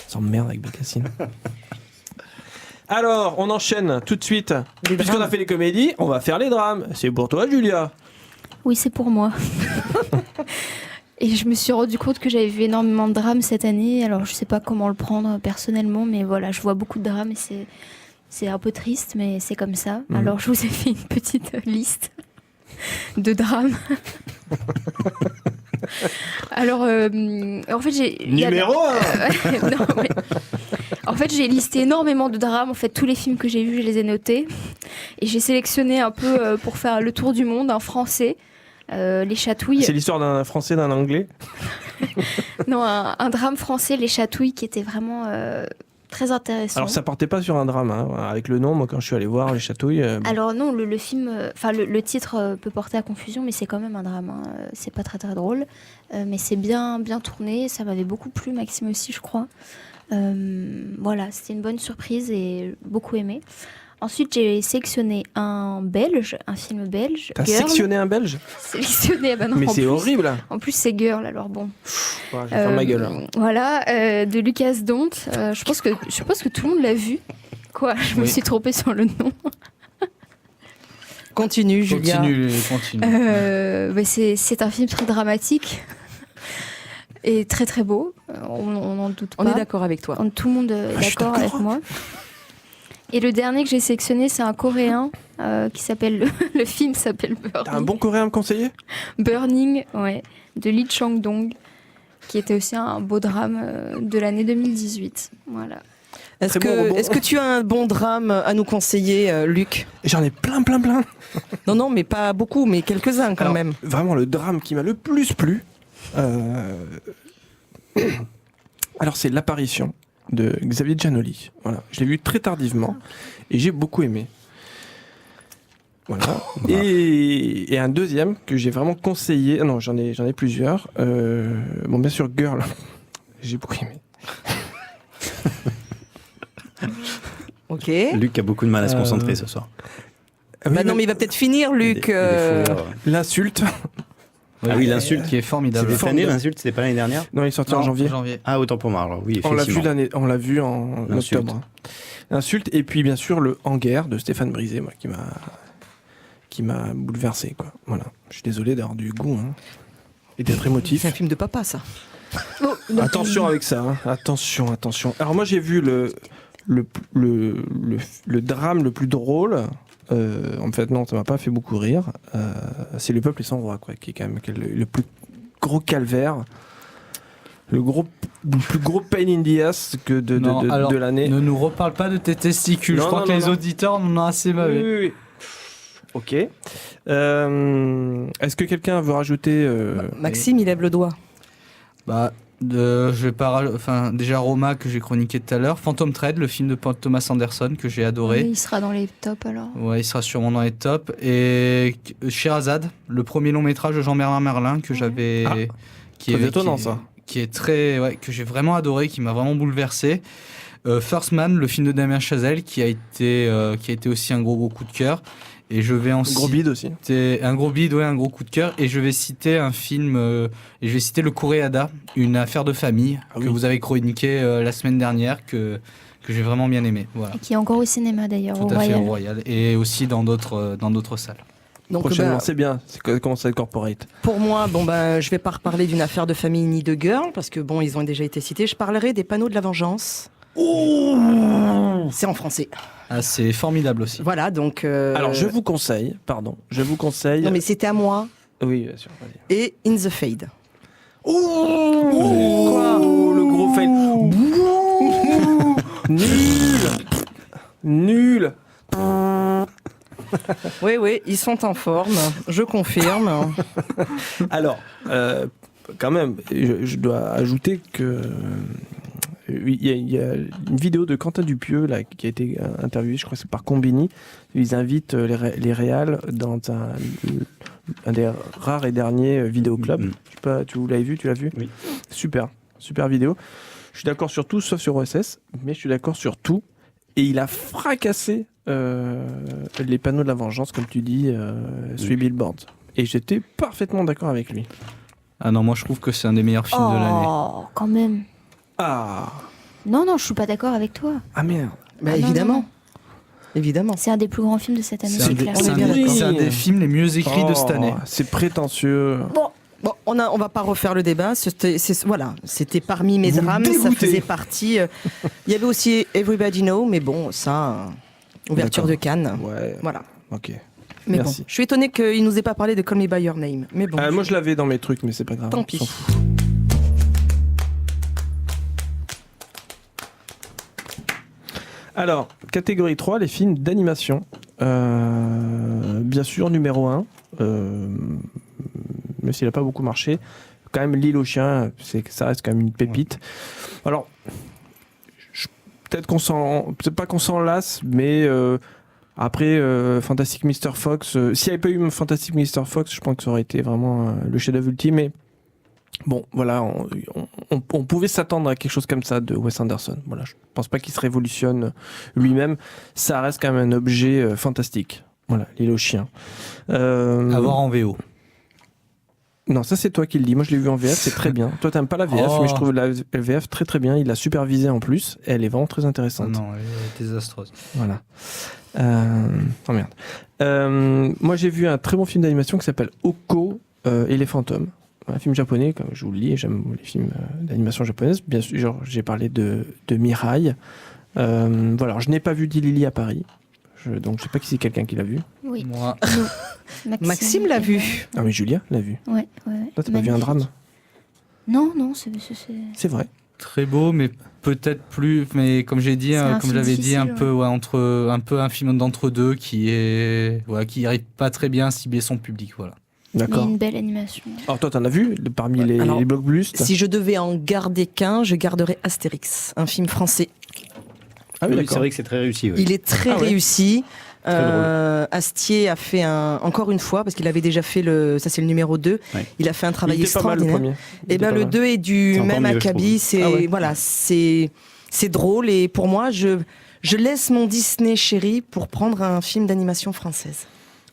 S'emmerde avec Bécassine. Alors, on enchaîne tout de suite. Les Puisqu'on drames. a fait les comédies, on va faire les drames. C'est pour toi, Julia. Oui, c'est pour moi. Et je me suis rendu compte que j'avais vu énormément de drames cette année. Alors, je sais pas comment le prendre personnellement, mais voilà, je vois beaucoup de drames et c'est un peu triste, mais c'est comme ça. Mhm. Alors, je vous ai fait une petite liste de drames. Alors, en fait, il y a- Numéro 1. Non, mais- En fait, j'ai listé énormément de drames. En fait, tous les films que j'ai vus, je les ai notés. Et j'ai sélectionné un peu pour faire le tour du monde, un français. Les Chatouilles. C'est l'histoire d'un français, d'un anglais. Non, un drame français, Les Chatouilles, qui était vraiment très intéressant. Alors, ça partait pas sur un drame. Hein. Avec le nom, moi, quand je suis allé voir Les Chatouilles. Alors non, le film, enfin le titre peut porter à confusion, mais c'est quand même un drame. Hein. C'est pas très très drôle, mais c'est bien tourné. Ça m'avait beaucoup plu, Maxime aussi, je crois. Voilà, c'était une bonne surprise et beaucoup aimé. Ensuite, j'ai sélectionné un film belge. T'as Girl. sectionné un belge? Sélectionné, bah non, Mais en c'est plus- horrible. En plus, c'est Girl, alors bon. Ouais, je vais faire ma gueule. hein. Voilà, de Lucas Dont. Je pense que tout le monde l'a vu. Quoi, je me Oui. suis trompée sur le nom. Continue, Julia. Continue. Bah, c'est un film très dramatique et très très beau. On n'en doute pas. On est d'accord avec toi. Tout le monde est Ah, je suis d'accord avec moi. Et le dernier que j'ai sélectionné, c'est un coréen qui s'appelle. Le film s'appelle T'as un Burning. bon coréen à me conseiller? Burning, ouais, de Lee Chang-dong, qui était aussi un beau drame de l'année 2018. Voilà. Est-ce Très bon rebond. que tu as un bon drame à nous conseiller, Luc? J'en ai plein. Non, mais pas beaucoup, mais quelques-uns quand Alors, même. Vraiment, le drame qui m'a le plus plu. Alors, c'est l'apparition de Xavier Giannoli. Voilà. Je l'ai vu très tardivement et j'ai beaucoup aimé. Voilà. Et un deuxième que j'ai vraiment conseillé. Ah non, j'en ai plusieurs. Bon, bien sûr, Girl. J'ai beaucoup aimé. Ok. Luc a beaucoup de mal à se concentrer ce soir. Ah oui, Bah non, mais il va peut-être finir, Luc. Il est fou, L'insulte. Ah oui, l'insulte. qui est C'est formidable. cette année, l'insulte, c'était pas l'année dernière? Non, il est sorti en janvier. Ah, autant pour moi, alors oui, On l'a vu effectivement. on l'a vu en L'insulte. octobre. L'insulte et puis bien sûr le En guerre de Stéphane Brisé, moi, qui m'a bouleversé, quoi. Voilà. Je suis désolé d'avoir du goût hein. Et d'être émotif. C'est un film de papa, ça. Attention avec ça. Hein. Attention. Alors moi j'ai vu le drame le plus drôle. En fait non, ça m'a pas fait beaucoup rire. C'est Le Peuple est sans roi, quoi, qui est quand même le plus gros calvaire. Le plus gros pain in the ass que de l'année. Ne nous reparle pas de tes testicules. Non, Je crois non, que non, les non. auditeurs en ont assez bavé. Oui. Ok. Est-ce que quelqu'un veut rajouter Maxime, il lève le doigt. Bah, Je vais pas, déjà Roma que j'ai chroniqué tout à l'heure, Phantom Thread, le film de Paul Thomas Anderson que j'ai adoré. Oui, il sera dans les tops alors. Ouais, il sera sûrement dans les tops. Et Sherazade, le premier long métrage de Jean-Bernard Merlin que j'avais, très étonnant ça. Qui est que j'ai vraiment adoré, qui m'a vraiment bouleversé. First Man, le film de Damien Chazelle, qui a été aussi un gros coup de cœur. Et je vais Gros bide aussi. un gros bide, ouais, un gros coup de cœur. Et je vais citer un film, et je vais citer Le Coréada, une affaire de famille que vous avez chroniqué la semaine dernière, que j'ai vraiment bien aimé. Voilà. Et qui est encore au cinéma d'ailleurs, Tout au à fait, Royal. au Royal. Et aussi dans d'autres salles. Donc, Prochainement, c'est bien. Comment ça corporate. pour moi, je vais pas reparler d'une affaire de famille ni de girl, parce que ils ont déjà été cités. Je parlerai des Panneaux de la Vengeance. C'est en français. Ah, c'est formidable aussi. Voilà, donc. Alors, je vous conseille. Non, mais c'était à moi. Oui, bien sûr. Vas-y. Et In the Fade. Quoi le gros fail. Nul. Oui, ils sont en forme, je confirme. Alors, quand même, je dois ajouter que il y a une vidéo de Quentin Dupieux là, qui a été interviewé, je crois que c'est par Combini. Ils invitent les réals dans un des rares et derniers vidéoclubs. Je sais pas, tu l'as vu, Oui. Super vidéo. Je suis d'accord sur tout, sauf sur OSS, mais je suis d'accord sur tout. Et il a fracassé les Panneaux de la Vengeance, comme tu dis, sur Billboard. Et j'étais parfaitement d'accord avec lui. Ah non, moi je trouve que c'est un des meilleurs films de l'année. Oh, quand même. Ah Non, je suis pas d'accord avec toi. Ah merde. Bah, Ah, non, évidemment. non. Évidemment. C'est un des plus grands films de cette année, C'est c'est clair. un des films les mieux écrits de cette année. C'est prétentieux. Bon, on va pas refaire le débat. C'était parmi mes Vous me drames. Ça dégoûtez. faisait partie. Il y avait aussi Everybody Know, mais bon, ça, ouverture de Cannes. Ouais. Voilà. Ok. Mais Merci. bon, je suis étonné qu'il nous ait pas parlé de Call Me By Your Name. Mais bon. Moi, je l'avais dans mes trucs, mais c'est pas grave. Tant on pis. s'en fout. Alors, catégorie 3, les films d'animation. Bien sûr, numéro 1, même s'il n'a pas beaucoup marché, quand même L'île aux chiens, ça reste quand même une pépite. Alors, peut-être peut-être pas qu'on s'en lasse, mais après Fantastic Mr. Fox, s'il n'y avait pas eu Fantastic Mr. Fox, je pense que ça aurait été vraiment le chef-d'œuvre ultime. Mais bon, voilà, on pouvait s'attendre à quelque chose comme ça de Wes Anderson. Voilà, je pense pas qu'il se révolutionne lui-même. Ça reste quand même un objet fantastique. Voilà, L'île aux chiens. À voir en VO. Non, ça c'est toi qui le dis. Moi je l'ai vu en VF, c'est très bien. Toi t'aimes pas la VF, mais je trouve la VF très très bien. Il l'a supervisé en plus. Et elle est vraiment très intéressante. Non, elle est désastreuse. Voilà. Oh merde. Moi j'ai vu un très bon film d'animation qui s'appelle Oko et les fantômes. Un film japonais, comme je vous le dis, j'aime les films d'animation japonaise. Bien sûr, j'ai parlé de Mirai. Voilà, alors, je n'ai pas vu Dilili à Paris. Donc je sais pas si c'est quelqu'un qui l'a vu. Oui. Moi, Maxime l'a vu. Ah mais Julia l'a vu. Ouais. Toi t'as pas vu un drame? Non, C'est vrai. très beau, mais peut-être plus. Mais comme j'ai dit, C'est un comme film j'avais dit, un difficile, peu, un peu un film d'entre deux qui arrive pas très bien à cibler son public, voilà. Mais D'accord. une belle animation. Alors toi t'en as vu parmi les blockbusters? Si je devais en garder qu'un, je garderais Astérix, un film français. Ah oui, Oui, d'accord. c'est vrai que c'est très réussi. Oui. Il est très Ah ouais. réussi. Très drôle. Astier a fait encore une fois, parce qu'il avait déjà fait ça c'est le numéro 2, Ouais. il a fait un travail Il était pas mal, le extraordinaire. premier. Il Et était ben pas le mal. 2 est du C'est encore même mieux, je acabit, trouve. Ah ouais. voilà, c'est drôle et pour moi je laisse mon Disney chéri pour prendre un film d'animation française.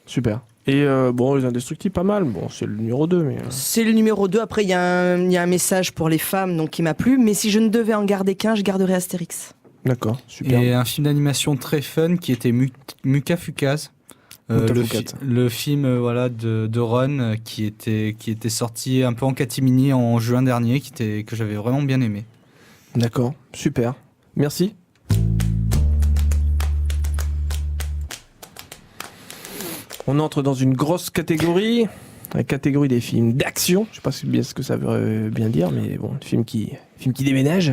Super. Et bon, Les Indestructibles, pas mal. Bon, c'est le numéro 2, mais... C'est le numéro 2, après il y a un message pour les femmes donc qui m'a plu, mais si je ne devais en garder qu'un, je garderais Astérix. D'accord, super. Et un film d'animation très fun qui était Muka Fukaz. Le film voilà, de Ron qui était sorti un peu en catimini en juin dernier, que j'avais vraiment bien aimé. D'accord, super. Merci. On entre dans une grosse catégorie, la catégorie des films d'action. Je sais pas ce que ça veut bien dire, mais bon, film qui déménage.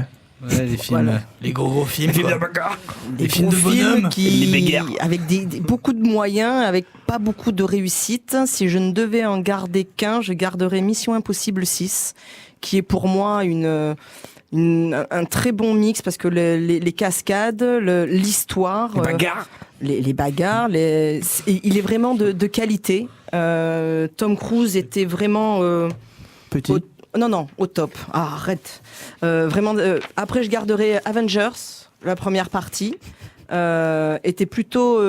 Ouais, les films, Voilà. les gros films. Film quoi. de bagarre. Des films gros de bonhommes, qui, les bagarres. avec beaucoup de moyens, avec pas beaucoup de réussite. Si je ne devais en garder qu'un, je garderais Mission Impossible 6, qui est pour moi un très bon mix parce que les cascades, l'histoire, Les bagarres. les bagarres, il est vraiment de qualité. Tom Cruise était vraiment Petit. au top. Ah, arrête. Vraiment. Après, je garderai Avengers, la première partie. Était plutôt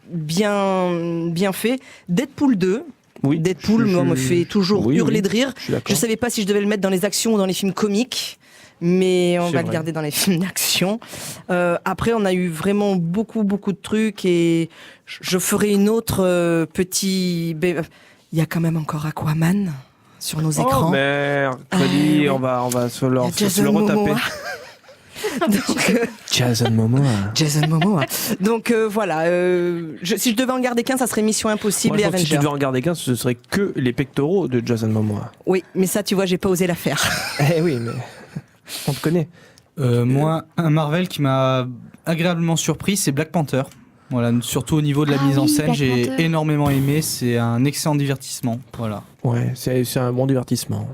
bien fait. Deadpool 2. Oui. Deadpool me fait toujours Oui, hurler oui, de rire. Je suis d'accord. Je savais pas si je devais le mettre dans les actions ou dans les films comiques, mais on C'est va vrai. le garder dans les films d'action. Après, on a eu vraiment beaucoup de trucs et je ferai une autre petit. Il y a quand même encore Aquaman sur nos écrans. Oh mercredi, oui. on va se Il y le a Jason retaper. Momoa. Donc, Jason Momoa. Jason Momoa. Donc voilà, si je devais en garder qu'un, ça serait Mission Impossible Moi, je et pense que si tu Avengers. devais en garder qu'un, ce serait que les pectoraux de Jason Momoa. Oui, mais ça, tu vois, j'ai pas osé la faire. Eh oui, mais on te connaît. Moi, un Marvel qui m'a agréablement surpris, c'est Black Panther. Voilà, surtout au niveau de la Ah mise en oui, scène, Black j'ai Panther. énormément aimé. C'est un excellent divertissement. Voilà. Ouais, c'est un bon divertissement.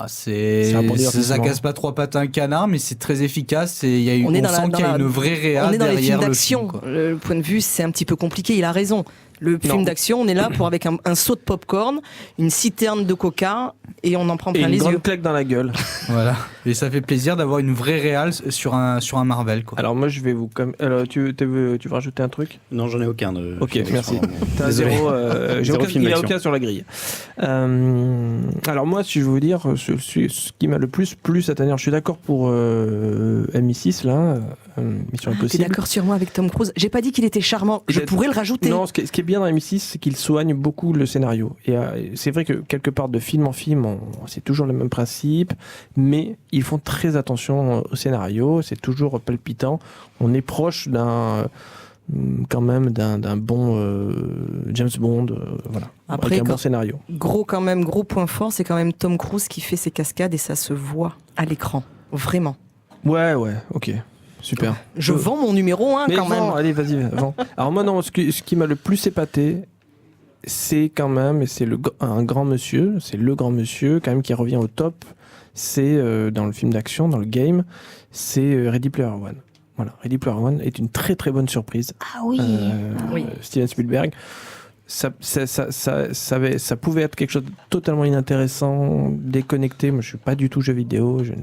C'est un bon ça divertissement. casse pas trois pattes à un canard, mais c'est très efficace et il y a On est dans sent qu'il y a une vraie réa On est dans les derrière films le film, d'action. quoi. Le point de vue, c'est un petit peu compliqué. Il a raison. Le film d'action, on est là pour avec un seau de popcorn, une citerne de coca et on en prend Et plein une les grande yeux. claque dans la gueule. Voilà. Et ça fait plaisir d'avoir une vraie réal sur un Marvel, quoi. Alors moi, je vais vous... Alors, tu veux rajouter un truc? Non, j'en ai aucun. Ok, film merci. d'action. T'as Désolé. zéro, Zéro film il n'y a d'action. aucun sur la grille. Alors moi, si je veux vous dire, ce qui m'a le plus plu cette année, alors, je suis d'accord pour MI6, là, Mission T'es Impossible. d'accord sur moi avec Tom Cruise? J'ai pas dit qu'il était charmant. Je Il est- pourrais le rajouter. Non, ce qui est bien dans MI6, c'est qu'il soigne beaucoup le scénario. Et c'est vrai que quelque part, de film en film, c'est toujours le même principe, mais ils font très attention au scénario, c'est toujours palpitant. On est proche quand même d'un bon James Bond, voilà, Après, avec un bon quand- scénario. Gros point fort, c'est quand même Tom Cruise qui fait ses cascades et ça se voit à l'écran. Vraiment. Ouais, ok, super. Je vends mon numéro 1 Mais quand vends, même. allez, vas-y, vends. Alors moi, non, ce qui m'a le plus épaté, c'est quand même, et c'est un grand monsieur, c'est le grand monsieur quand même qui revient au top, c'est dans le film d'action, dans le game, c'est Ready Player One. Voilà, Ready Player One est une très très bonne surprise. Ah oui. Oui. Steven Spielberg. Ça pouvait être quelque chose de totalement inintéressant, déconnecté. Moi, je suis pas du tout jeu vidéo. Je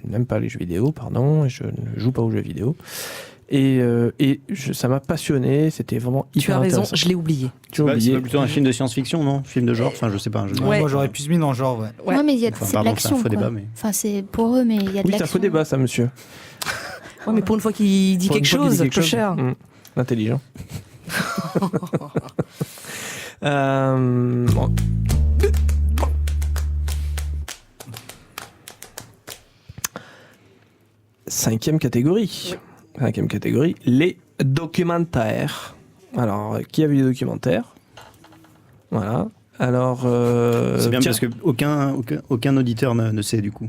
n'aime pas les jeux vidéo, pardon. Je ne joue pas aux jeux vidéo. Et ça m'a passionné. C'était vraiment Tu hyper as raison, intéressant. je l'ai oublié. Tu as C'est oublié. pas plutôt un film de science-fiction, non? Film de genre? Enfin, je sais pas. Ouais. Moi, j'aurais pu se mettre dans le genre, ouais. Ouais. Ouais, mais il y a Enfin, c'est de pardon, l'action. c'est un faux quoi. débat, mais- Enfin, c'est pour eux, mais il y a de Oui, c'est l'action. un faux débat, ça, monsieur. Ouais, mais pour une fois qu'il dit Pour quelque une fois qu'il chose, dit peu quelque cher. Intelligent. Bon. Cinquième catégorie, les documentaires. Alors, qui a vu les documentaires? Voilà. Alors, C'est bien tiens, parce que aucun auditeur ne sait du coup.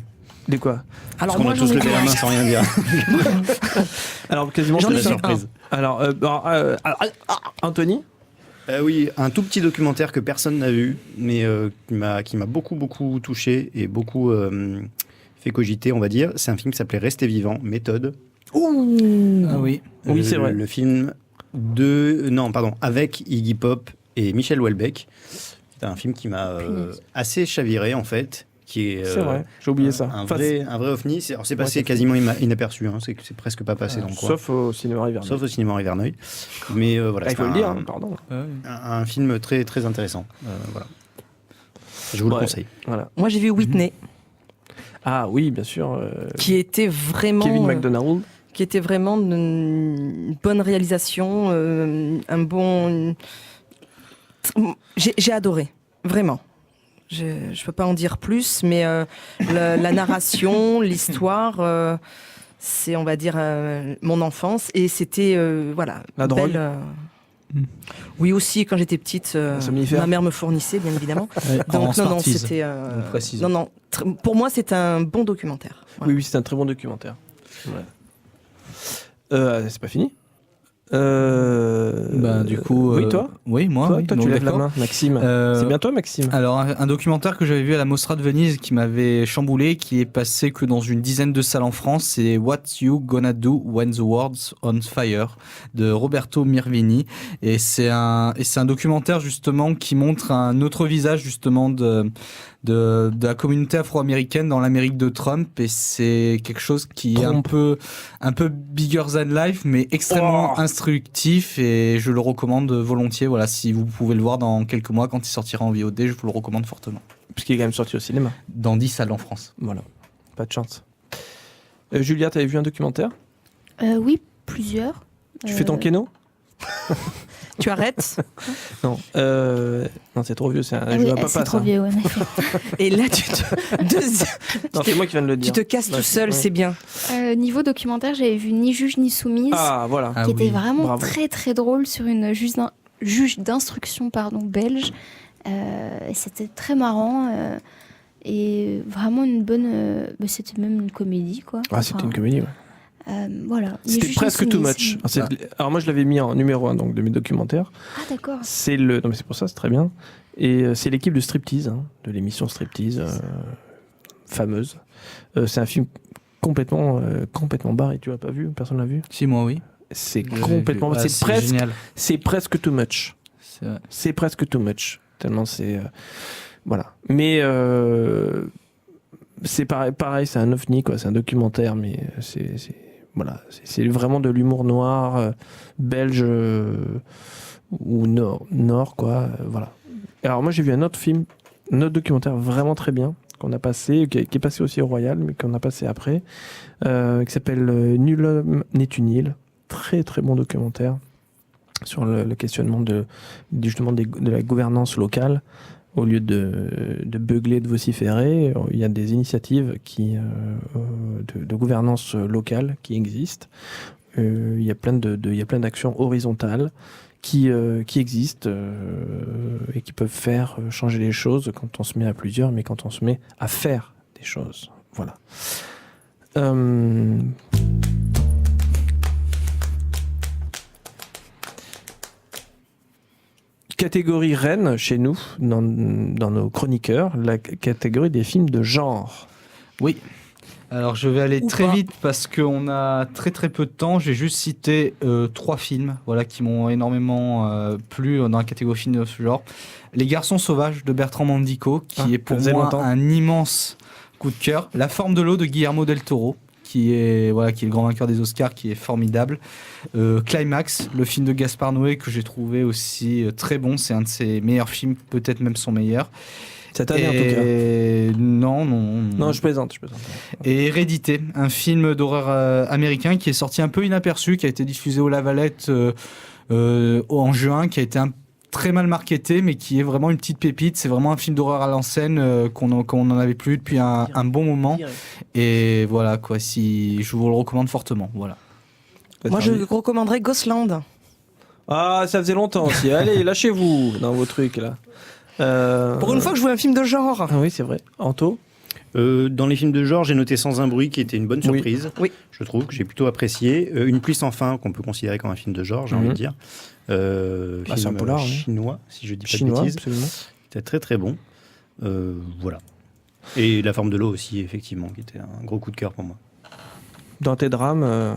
de quoi? Alors Parce qu'on moi a j'en tous ai levé la main un. sans rien dire. Alors, quasiment J'en c'est ai la vu surprise. Alors, Anthony? Oui, un tout petit documentaire que personne n'a vu, mais qui m'a beaucoup touché et beaucoup fait cogiter, on va dire. C'est un film qui s'appelait Rester vivant, méthode. Ah oui. Oui, c'est vrai. Le film avec Iggy Pop et Michel Houellebecq. C'est un film qui m'a assez chaviré en fait. Qui est, C'est vrai, j'ai oublié ça. Un Enfin, vrai ovni. Alors, c'est passé Ouais, quasiment inaperçu. Hein. C'est presque pas passé dans le coin. sauf au cinéma Riverneuil. Sauf au cinéma Riverneuil. Mais voilà, Ah, il c'est faut le dire, hein, pardon. un film très, très intéressant. Voilà. Je vous le Ouais. conseille. Voilà. Moi j'ai vu Whitney, Ah oui, bien sûr. qui était vraiment Kevin McDonald. qui était vraiment une bonne réalisation, un bon. J'ai adoré, vraiment. Je peux pas en dire plus, mais la narration, l'histoire, c'est, on va dire, mon enfance, et c'était voilà. La drogue. belle, Oui, aussi, quand j'étais petite, somnifère. ma mère me fournissait, bien évidemment. Donc, non, c'était. Non, pour moi, c'est un bon documentaire. Voilà. Oui, c'est un très bon documentaire. Ouais. C'est pas fini Du coup, oui, toi Oui, moi. Toi, oui. toi Donc, tu lèves la d'accord. main, Maxime. C'est bien toi, Maxime. Alors, un documentaire que j'avais vu à la Mostra de Venise qui m'avait chamboulé, qui est passé que dans une dizaine de salles en France, c'est What You Gonna Do When the World's on Fire de Roberto Mirvini. Et c'est un documentaire justement qui montre un autre visage justement de la communauté afro-américaine dans l'Amérique de Trump, et c'est quelque chose qui est un peu bigger than life, mais extrêmement instructif, et je le recommande volontiers. Voilà, si vous pouvez le voir dans quelques mois quand il sortira en VOD, je vous le recommande fortement. Puisqu'il est quand même sorti au cinéma. Dans 10 salles en France. Voilà, pas de chance. Julia, t'avais vu un documentaire ? Oui, plusieurs. Tu fais ton kéno ? Tu arrêtes. Non, non, c'est trop vieux, c'est un jeu à papa. C'est trop vieux, en effet. Et là, Non, c'est moi qui viens de le dire. tu te casses tout seul, c'est bien. Niveau documentaire, j'avais vu Ni juge ni soumise, Ah, voilà. qui était vraiment bravo. très très drôle sur une juge d'instruction belge. Et c'était très marrant. Et vraiment une bonne. C'était même une comédie, quoi. Ah, c'était une comédie, ouais. Voilà. C'était presque too much. Alors moi je l'avais mis en numéro 1 donc, de mes documentaires. Ah d'accord. Non mais c'est pour ça, c'est très bien. Et c'est l'équipe de Striptease, de l'émission Striptease, fameuse. C'est un film complètement barré, tu l'as pas vu ? Personne l'a vu ? Si, moi oui. C'est complètement... c'est génial. C'est presque too much. C'est presque too much. Tellement c'est... voilà. Mais... c'est pareil, c'est un ovni, quoi. C'est un documentaire, mais c'est vraiment de l'humour noir, belge ou nord, quoi. Voilà. Alors moi j'ai vu un autre documentaire vraiment très bien qu'on a passé, qui est passé aussi au Royal, mais qu'on a passé après, qui s'appelle Nul homme n'est une île. Très très bon documentaire sur le questionnement de la gouvernance locale. Au lieu de beugler, de vociférer, il y a des initiatives de gouvernance locale qui existent. Il y a plein d'actions horizontales qui existent et qui peuvent faire changer les choses quand on se met à plusieurs, mais quand on se met à faire des choses. Voilà. Catégorie reine chez nous, dans nos chroniqueurs, la catégorie des films de genre. Oui. Alors je vais aller Ou très pas. vite parce qu'on a très très peu de temps. J'ai juste cité 3 films qui m'ont énormément plu dans la catégorie film de ce genre. Les Garçons sauvages de Bertrand Mandico, qui est pour moi un immense coup de cœur. La forme de l'eau de Guillermo del Toro, qui est le grand vainqueur des Oscars, qui est formidable. Climax, le film de Gaspard Noé, que j'ai trouvé aussi très bon. C'est un de ses meilleurs films, peut-être même son meilleur. Cette année, en tout cas. Non. Non, je plaisante. Et Hérédité, un film d'horreur américain qui est sorti un peu inaperçu, qui a été diffusé au La Valette en juin, qui a été très mal marketé, mais qui est vraiment une petite pépite. C'est vraiment un film d'horreur à l'ancienne qu'on n'en avait plus depuis un bon moment. Et voilà, quoi, je vous le recommande fortement. Voilà. Moi, je recommanderais Ghostland. Ah, ça faisait longtemps aussi. Allez, lâchez-vous dans vos trucs, là. Pour une fois que je vois un film de genre. Ah oui, c'est vrai. Anto ? Dans les films de genre, j'ai noté Sans un bruit, qui était une bonne surprise. Oui. Je trouve que j'ai plutôt apprécié. Une pluie sans fin, qu'on peut considérer comme un film de genre, j'ai envie de dire. Film c'est un polar, chinois, si je dis pas Chinois, de bêtises. absolument. C'était très très bon. Voilà. Et La forme de l'eau aussi, effectivement, qui était un gros coup de cœur pour moi. Dans tes drames,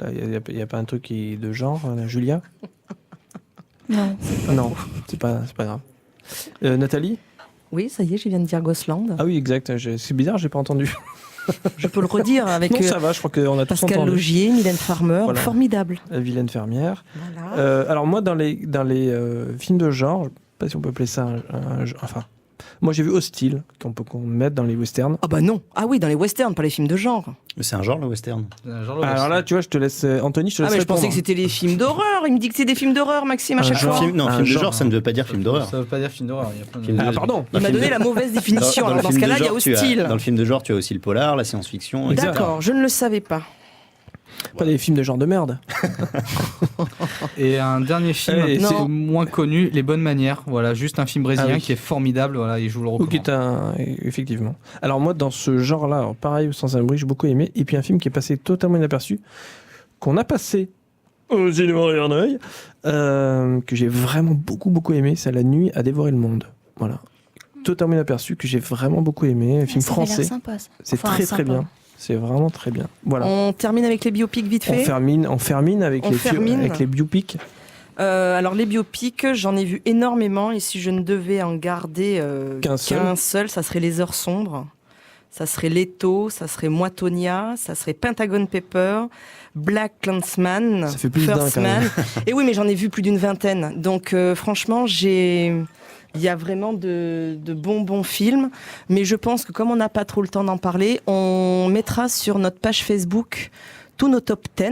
il n'y a pas un truc qui est de genre, Julia ? Non. Non, c'est pas grave. Nathalie ? Oui, ça y est, je viens de dire Ghostland. Ah oui, exact. C'est bizarre, j'ai pas entendu. Je peux le redire avec Non, ça va, je crois qu'on a tous Pascal entendu. Logier, Mylène Farmer, Voilà. formidable. La vilaine fermière. Voilà. Alors moi, dans les films de genre, je sais pas si on peut appeler ça enfin, moi j'ai vu Hostile, qu'on peut mettre dans les westerns. Ah bah non. Ah oui, dans les westerns, pas les films de genre. Mais c'est un genre, le western. Alors là, tu vois, je te laisse, Anthony, je te laisse Ah mais je répondre. pensais que c'était les films d'horreur. Il me dit que c'est des films d'horreur, Maxime, à chaque fois. Film Un de genre, genre, ça ne veut pas dire film d'horreur. Ça veut pas dire film d'horreur. Il y a plein de... Film de- Ah pardon. Il m'a donné la mauvaise définition. Alors dans ce cas-là, il y a Hostile. Dans le film de genre, tu as aussi le polar, la science-fiction. Exact. D'accord, je ne le savais pas. Pas des films de genre de merde. Et un dernier film Et c'est non. moins connu, Les Bonnes Manières. Voilà, juste un film brésilien Ah oui. qui est formidable. Voilà, et je vous le Ou recommande. qui est effectivement. Alors moi, dans ce genre-là, alors, pareil, Sans un bruit, j'ai beaucoup aimé. Et puis un film qui est passé totalement inaperçu, qu'on a passé au cinéma en œil, que j'ai vraiment beaucoup aimé, c'est La nuit a dévoré le monde. Voilà. Totalement inaperçu, que j'ai vraiment beaucoup aimé. Un film Ça avait l'air français. sympa, ça. C'est Enfin, très sympa. bien. C'est vraiment très bien. Voilà. On termine avec les biopics vite fait. On fermine avec les biopics. Alors les biopics, j'en ai vu énormément et si je ne devais en garder Qu'un seul. ça serait Les Heures sombres, ça serait Leto, ça serait Moi Tonya, ça serait Pentagon Paper, Black Clansman, Ça fait plus d'un, First quand même. Man. Et oui, mais j'en ai vu plus d'une vingtaine. Donc franchement, il y a vraiment de bons films, mais je pense que comme on n'a pas trop le temps d'en parler, on mettra sur notre page Facebook tous nos top 10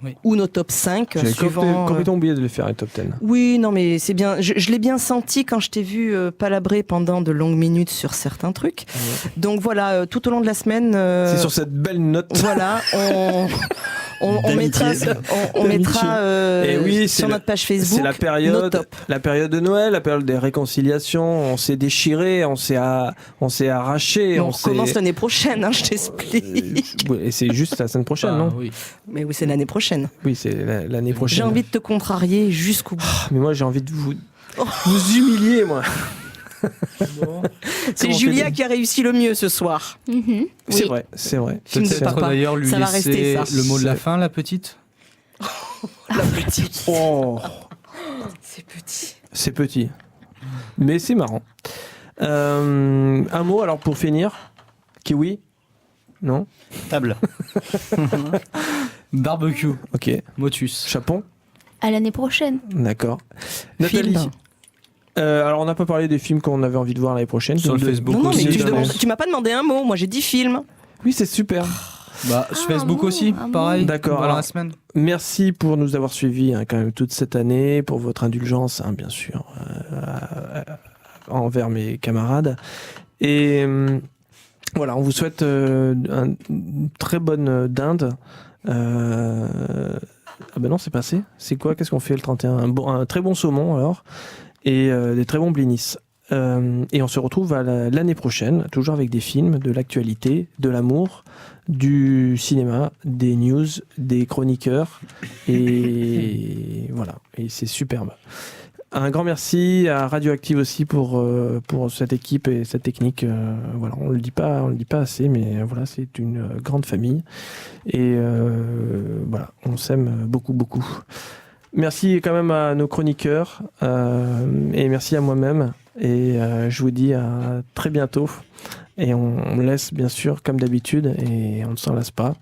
Oui. ou nos top 5 J'avais suivant. complètement oublié de les faire, les top 10. Oui, non, mais c'est bien. Je l'ai bien senti quand je t'ai vu palabrer pendant de longues minutes sur certains trucs. Donc voilà, tout au long de la semaine. C'est sur cette belle note. Voilà, on mettra, on mettra Et oui, c'est sur la- notre page Facebook C'est nos tops. la période de Noël, la période des réconciliations. On s'est déchiré, on s'est arraché. On s'est- recommence l'année prochaine, hein, je t'explique. Ouais, et c'est juste la semaine prochaine, Ah, non oui. Mais oui, c'est l'année prochaine. Oui, c'est l'année prochaine. J'ai envie de te contrarier jusqu'au bout. Ah, mais moi, j'ai envie de vous humilier, moi. C'est Comment Julia fait- qui a réussi le mieux ce soir. Mhm. C'est Oui. vrai, c'est vrai. Film de C'est- papa. Peut-être d'ailleurs lui Ça va laisser rester, ça. le mot de la C'est- fin, la petite. La petite. Oh, C'est petit. c'est petit. Mais c'est marrant. Un mot, alors, pour finir. Kiwi. Non. Table. Barbecue, Ok. Motus. Chapon. À l'année prochaine. D'accord. Nathalie. Film. Alors, on n'a pas parlé des films qu'on avait envie de voir l'année prochaine. Sur le Facebook Non, non, mais aussi. tu m'as pas demandé un mot. Moi, j'ai dit film. Oui, c'est super. Bah, sur Ah, Facebook un mot, aussi, un mot. pareil. D'accord, Dans alors- la semaine. Merci pour nous avoir suivis quand même toute cette année, pour votre indulgence, bien sûr, envers mes camarades. Et voilà, on vous souhaite une très bonne dinde. Ah ben non, c'est passé. C'est quoi? Qu'est-ce qu'on fait le 31? Un très bon saumon alors, et des très bons blinis. Et on se retrouve l'année prochaine, toujours avec des films, de l'actualité, de l'amour, du cinéma, des news, des chroniqueurs. Et voilà, et c'est superbe. Un grand merci à Radioactive aussi pour cette équipe et cette technique. Voilà, on le dit pas assez, mais voilà, c'est une grande famille. Et voilà, on s'aime beaucoup. Merci quand même à nos chroniqueurs et merci à moi-même. Et je vous dis à très bientôt. Et on laisse bien sûr, comme d'habitude, et on ne s'en lasse pas,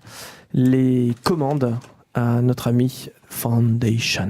les commandes à notre ami Foundation.